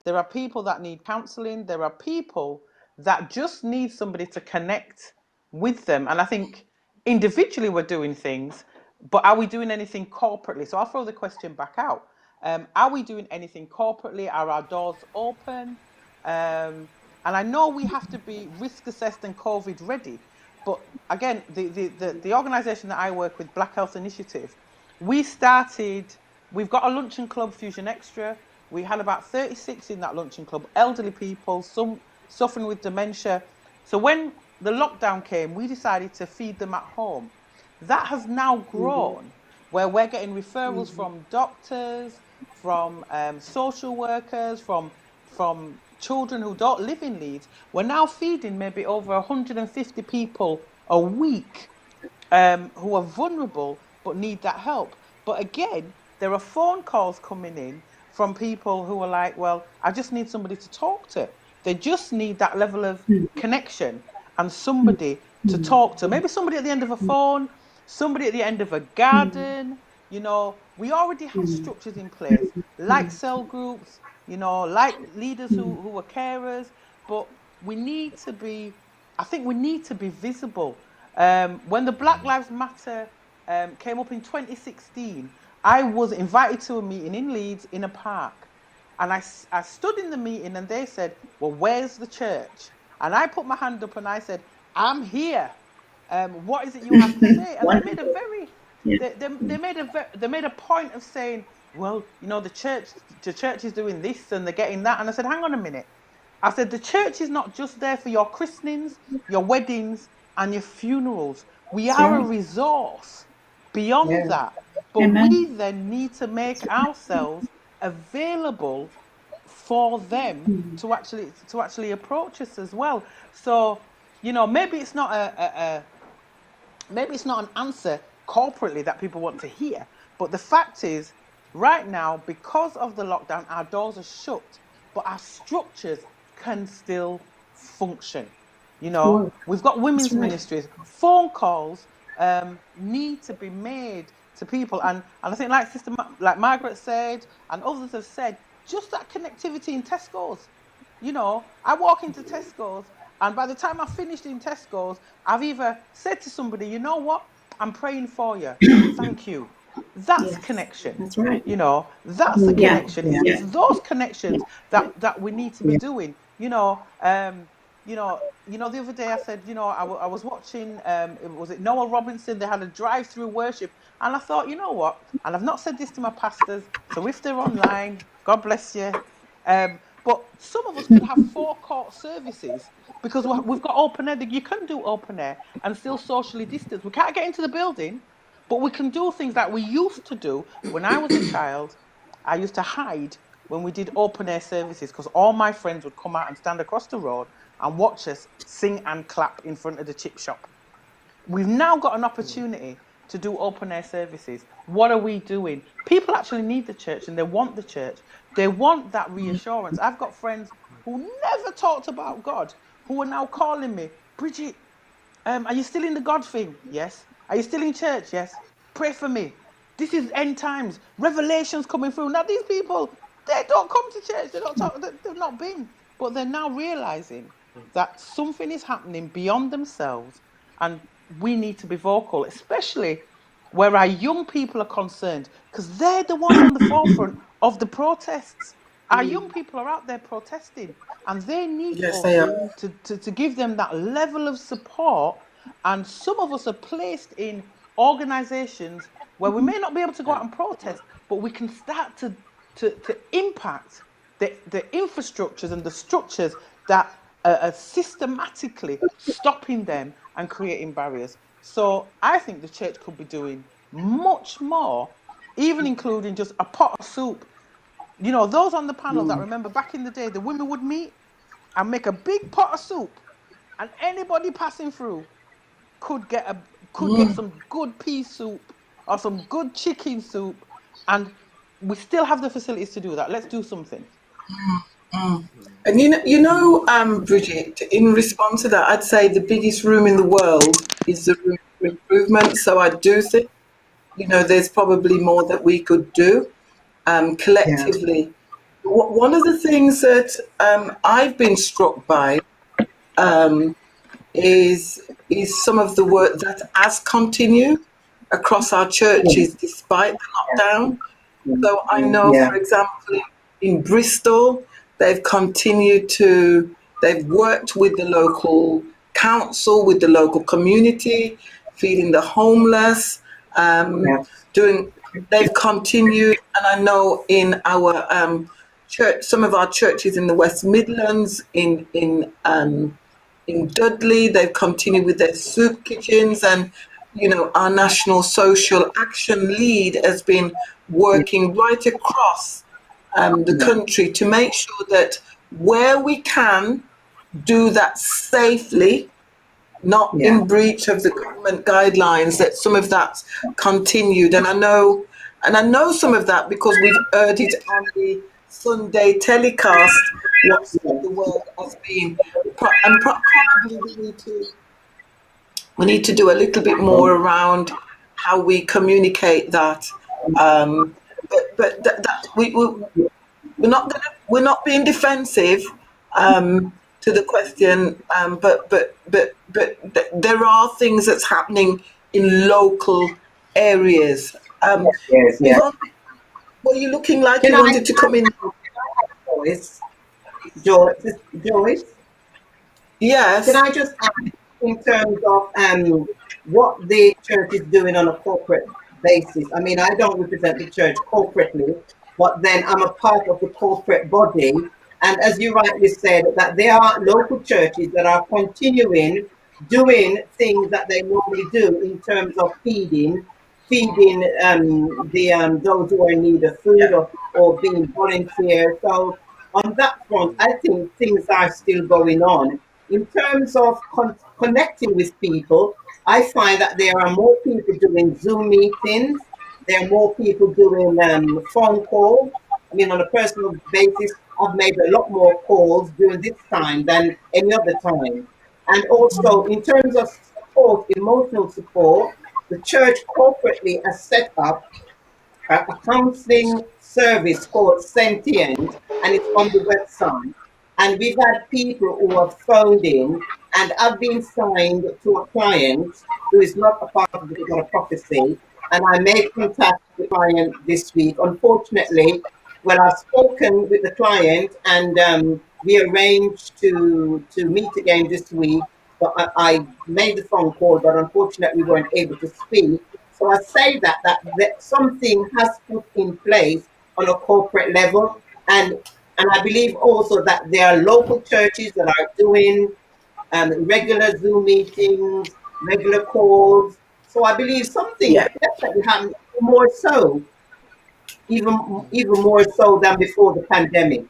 There are people that need counselling. There are people that just need somebody to connect with them. And I think individually we're doing things, but are we doing anything corporately? So I'll throw the question back out. Are we doing anything corporately? Are our doors open? And I know we have to be risk assessed and COVID ready. But again, the organisation that I work with, Black Health Initiative, we've got a luncheon club, Fusion Extra. We had about 36 in that luncheon club, elderly people, some suffering with dementia. So when the lockdown came, we decided to feed them at home. That has now grown, where we're getting referrals from doctors, from social workers, from children who don't live in Leeds. We're now feeding maybe over 150 people a week who are vulnerable but need that help. But again, there are phone calls coming in from people who are like, well, I just need somebody to talk to. They just need that level of connection and somebody to talk to. Maybe somebody at the end of a phone, somebody at the end of a garden. We already have structures in place, like cell groups, like leaders who are carers, but we need to be visible. When the Black Lives Matter came up in 2016, I was invited to a meeting in Leeds in a park. And I stood in the meeting and they said, well, where's the church? And I put my hand up and I said, I'm here. What is it you have to say? And they made they made a point of saying, well, the church is doing this and they're getting that. And I said, hang on a minute. I said, the church is not just there for your christenings, your weddings, and your funerals. We are a resource beyond that. But we then need to make ourselves available for them to actually approach us as well. So, maybe it's not an answer corporately that people want to hear. But the fact is, right now, because of the lockdown, our doors are shut, but our structures can still function. You know, Sure. we've got That's women's right. ministries. Phone calls need to be made to people, and I think, like like Margaret said, and others have said, just that connectivity in Tesco's. You know, I walk into Tesco's, and by the time I've finished in Tesco's, I've either said to somebody, you know what, I'm praying for you. Thank you. That's Yes, connection. that's right. You know, that's a Yeah, connection. It's those connections that we need to be doing. The other day I said, I was watching, was it Noel Robinson? They had a drive-through worship, and I thought, you know what? And I've not said this to my pastors, so if they're online, God bless you. But some of us could have forecourt services because we've got open air. You can do open air and still socially distance. We can't get into the building, but we can do things that we used to do when I was a child. I used to hide when we did open air services because all my friends would come out and stand across the road and watch us sing and clap in front of the chip shop. We've now got an opportunity to do open air services. What are we doing? People actually need the church and they want the church. They want that reassurance. I've got friends who never talked about God who are now calling me, Bridget, are you still in the God thing? Yes. Are you still in church? Yes. Pray for me. This is end times. Revelations coming through. Now, these people, they don't come to church. They don't talk. They've not been. But they're now realizing that something is happening beyond themselves. And we need to be vocal, especially where our young people are concerned, because they're the ones on the forefront of the protests. Our young people are out there protesting, and they need Yes, they us are. to give them that level of support. And some of us are placed in organizations where we may not be able to go out and protest, but we can start to impact the infrastructures and the structures that are systematically stopping them and creating barriers. So I think the church could be doing much more, even including just a pot of soup. You know, those on the panel that remember back in the day, the women would meet and make a big pot of soup, and anybody passing through could get some good pea soup or some good chicken soup, and we still have the facilities to do that. Let's do something. And Bridget, in response to that, I'd say the biggest room in the world is the room for improvement. So I do think, there's probably more that we could do collectively. One of the things that I've been struck by um, is some of the work that has continued across our churches despite the lockdown. So I know, for example, in Bristol, they've worked with the local council, with the local community, feeding the homeless, they've continued. And I know in our church, some of our churches in the West Midlands, in Dudley, they've continued with their soup kitchens, and our national social action lead has been working right across the country to make sure that where we can do that safely, not in breach of the government guidelines, that some of that's continued. And I know some of that because we've heard it on the Sunday telecast, what the world has been. And probably we need to do a little bit more around how we communicate that. But we're not being defensive to the question. But there are things that's happening in local areas. Yvonne, were you looking like you wanted to come in? Joyce, Yes. can I just add in terms of what the church is doing on a corporate basis? I mean, I don't represent the church corporately, but then I'm a part of the corporate body. And as you rightly said, that there are local churches that are continuing doing things that they normally do in terms of feeding those who are in need of food, or being volunteers. So on that front, I think things are still going on. In terms of connecting with people, I find that there are more people doing Zoom meetings. There are more people doing phone calls. I mean, on a personal basis, I've made a lot more calls during this time than any other time. And also, in terms of support, emotional support, the church corporately has set up a counseling service called Sentient, and it's on the website. And we've had people who have phoned in, and I've been signed to a client who is not a part of the God of Prophecy. And I made contact with the client this week. Unfortunately, well, I've spoken with the client, and we arranged to meet again this week. But I made the phone call, but unfortunately, we weren't able to speak. So I say that something has put in place on a corporate level, and I believe also that there are local churches that are doing regular Zoom meetings, regular calls. So I believe something Yeah. definitely happened more so, even more so than before the pandemic.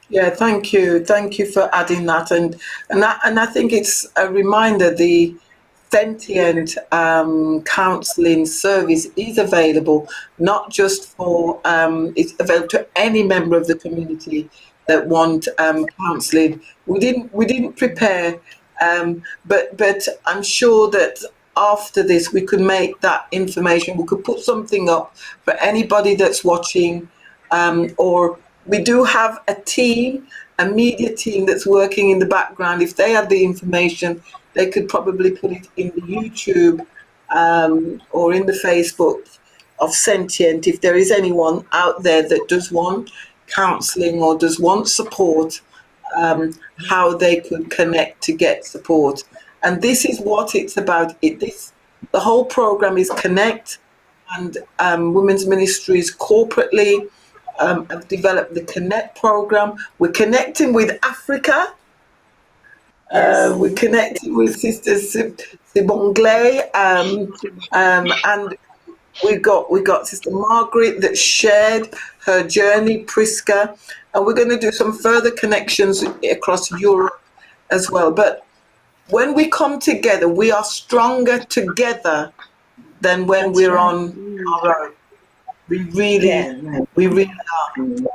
Yeah, thank you. Thank you for adding that. And I think it's a reminder the sentient counselling service is available, not just for it's available to any member of the community that want counselling. We didn't prepare, but I'm sure that after this we could make that information. We could put something up for anybody that's watching, or we do have a team, a media team that's working in the background. If they had the information, they could probably put it in the YouTube or in the Facebook of Sentient. If there is anyone out there that does want counselling or does want support, how they could connect to get support. And this is what it's about. The whole program is connect, and women's ministries corporately have developed the Connect program. We're connecting with Africa. We're connecting with Sister Sibongile, and we got Sister Margaret that shared her journey, Prisca, and we're going to do some further connections across Europe as well. But when we come together, we are stronger together than when we're on our own. We really are. I'm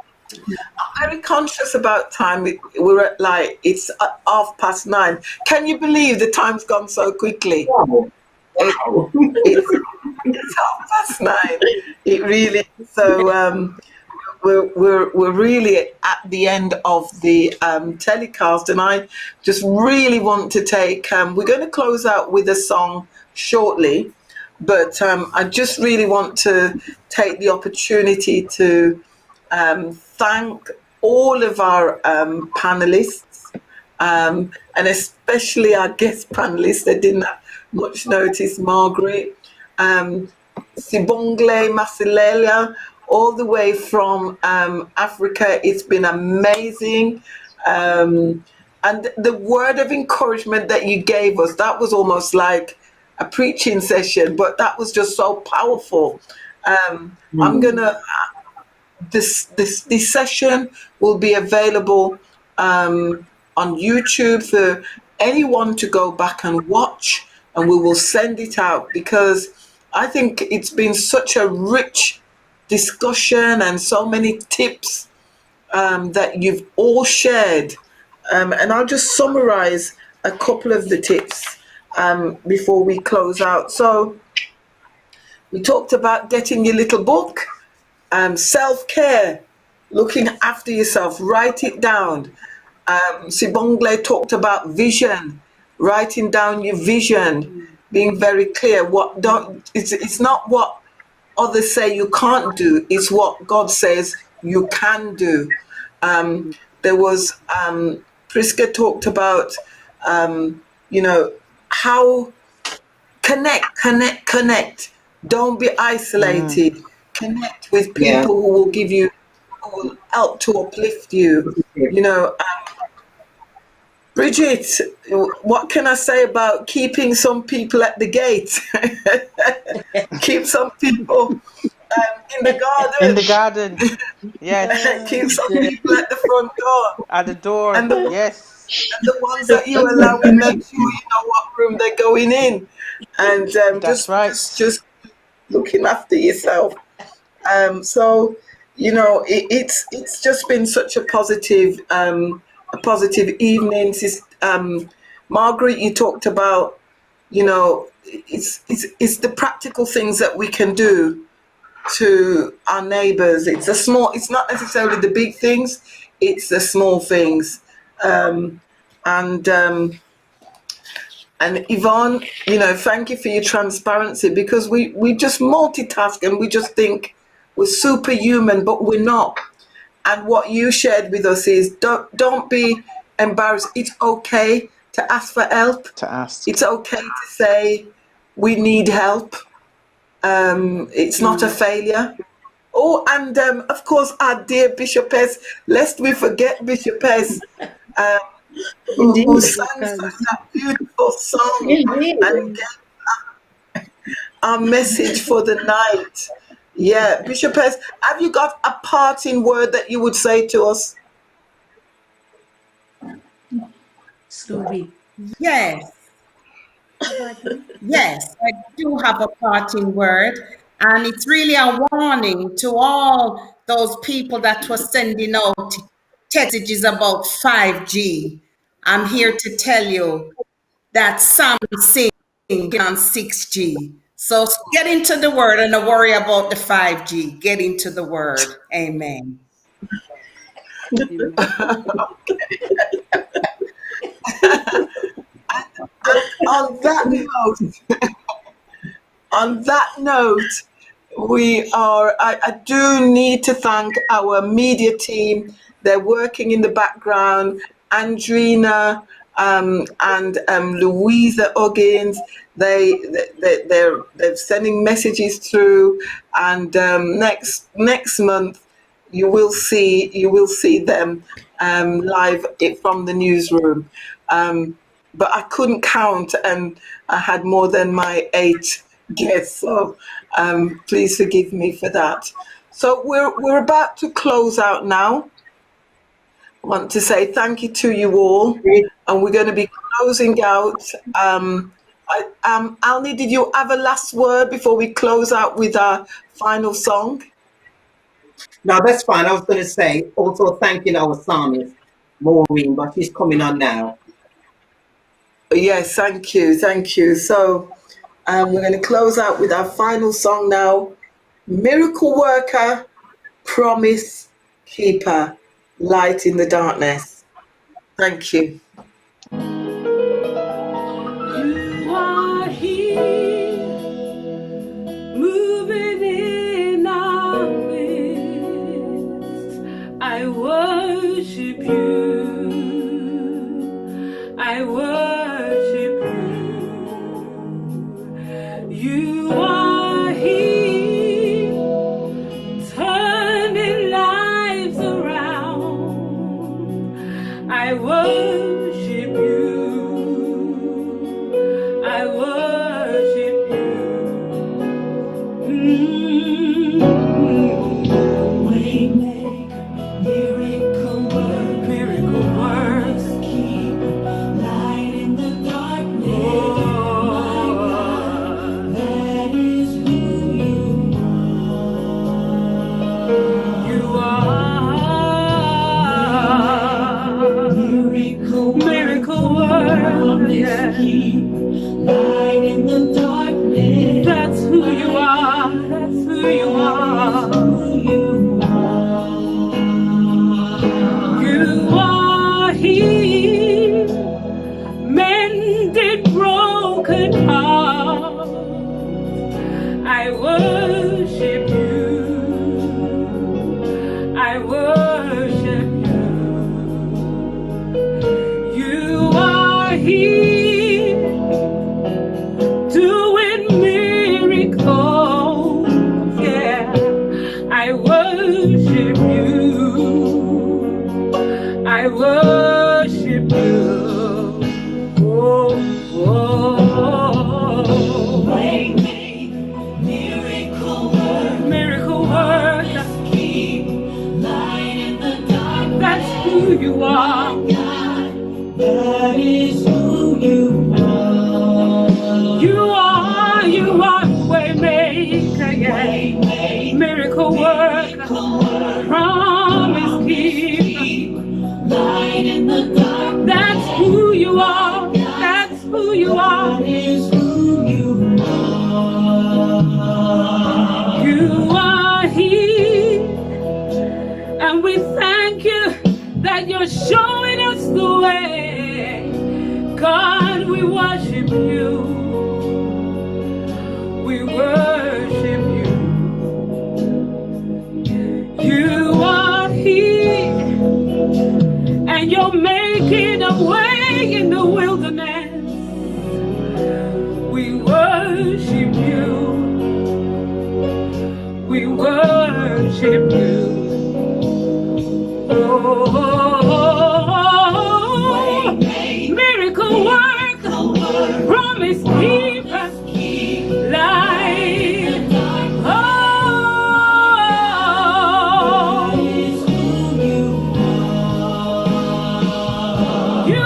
very conscious about time. We're at it's 9:30. Can you believe the time's gone so quickly? Wow. It's 9:30. It really is. So we're really at the end of the telecast, and I just really want to take. We're going to close out with a song shortly, but I just really want to take the opportunity to thank all of our panelists, and especially our guest panelists that didn't have much notice, Margaret, Sibongile Masilelia, all the way from Africa. It's been amazing. And the word of encouragement that you gave us, that was almost like a preaching session, but that was just so powerful. I'm gonna this session will be available on YouTube for anyone to go back and watch, and we will send it out, because I think it's been such a rich discussion and so many tips that you've all shared. And I'll just summarize a couple of the tips before we close out. So we talked about getting your little book, self-care, looking after yourself, write it down. Sibongile talked about vision, writing down your vision, being very clear. It's not what others say you can't do, it's what God says you can do. There was Prisca talked about how connect. Don't be isolated. Connect with people who will give you, who will help to uplift you. Bridget, what can I say about keeping some people at the gate? Keep some people in the garden. In the garden. Yes. Keep some people at the front door. At the door. And the, Yes. And the ones that you allow, we make sure you know what room they're going in, and That's right. just looking after yourself. So you know, it's just been such a positive evening. Margaret, you talked about, you know, it's the practical things that we can do to our neighbors. It's not necessarily the big things, it's the small things. Um, and Yvonne, you know, thank you for your transparency, because we just multitask and we just think we're superhuman, but we're not. And what you shared with us is don't be embarrassed. It's okay to ask for help. To ask. It's okay to say we need help. It's not a failure. Oh, and of course, our dear Bishopess, lest we forget Bishopess, who sang that beautiful song and gave our message for the night. Yeah, Bishopess, have you got a parting word that you would say to us? Scooby. Yes. Yes, I do have a parting word, and it's really a warning to all those people that were sending out messages about 5G. I'm here to tell you that Samsung on 6G. So get into the word and don't worry about the 5G. Get into the word. Amen. On that note, I do need to thank our media team. They're working in the background. Andrina and Louisa Uggins, they're sending messages through, and next month you will see them live from the newsroom. But I couldn't count, and I had more than my 8 guests, so please forgive me for that. So we're about to close out now. I want to say thank you to you all, and we're going to be closing out. Alni, did you have a last word before we close out with our final song? No, that's fine. I was going to say also thanking our psalmist, Maureen, but she's coming on now. Yes, thank you. So we're going to close out with our final song now. Miracle Worker, Promise Keeper, Light in the Darkness. Thank you. You are here, moving in our midst. I worship you. I worship you. You are here, turning lives around. I worship you. I worship you. Waymaker, miracle worker, Miracle works. keeper, light in the darkness. My God, that is who you are. You are Miracle worker, promise yes. keeper, light in the darkness. That's who you are. That's who you are. Who you are. You are here, mended broken hearts. I worship you. I worship you. You are here, doing miracles. Yeah, I worship you. I worship you. Oh, oh, Waymaker, miracle worker, miracle worker. keep light in the darkness. That's who you are. God, promise keeper, light in the dark. That's who you are. That's who you are. That is who you are. You are here, and we thank you that you're showing us the way. God, we worship you. We worship you. You are here, and you're making a way in the wilderness. We worship you. We worship you. Oh, miracle worker, promise keeper, light. Oh, you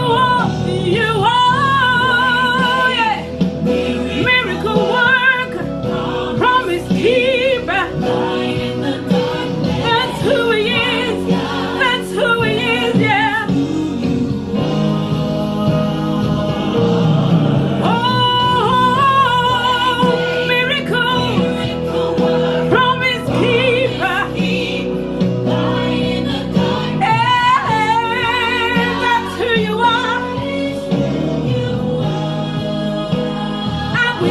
are, yeah. Miracle worker, promise keeper. That's who he is. That's who he is, yeah. Oh, miracle, promise keeper. That's who you are. And we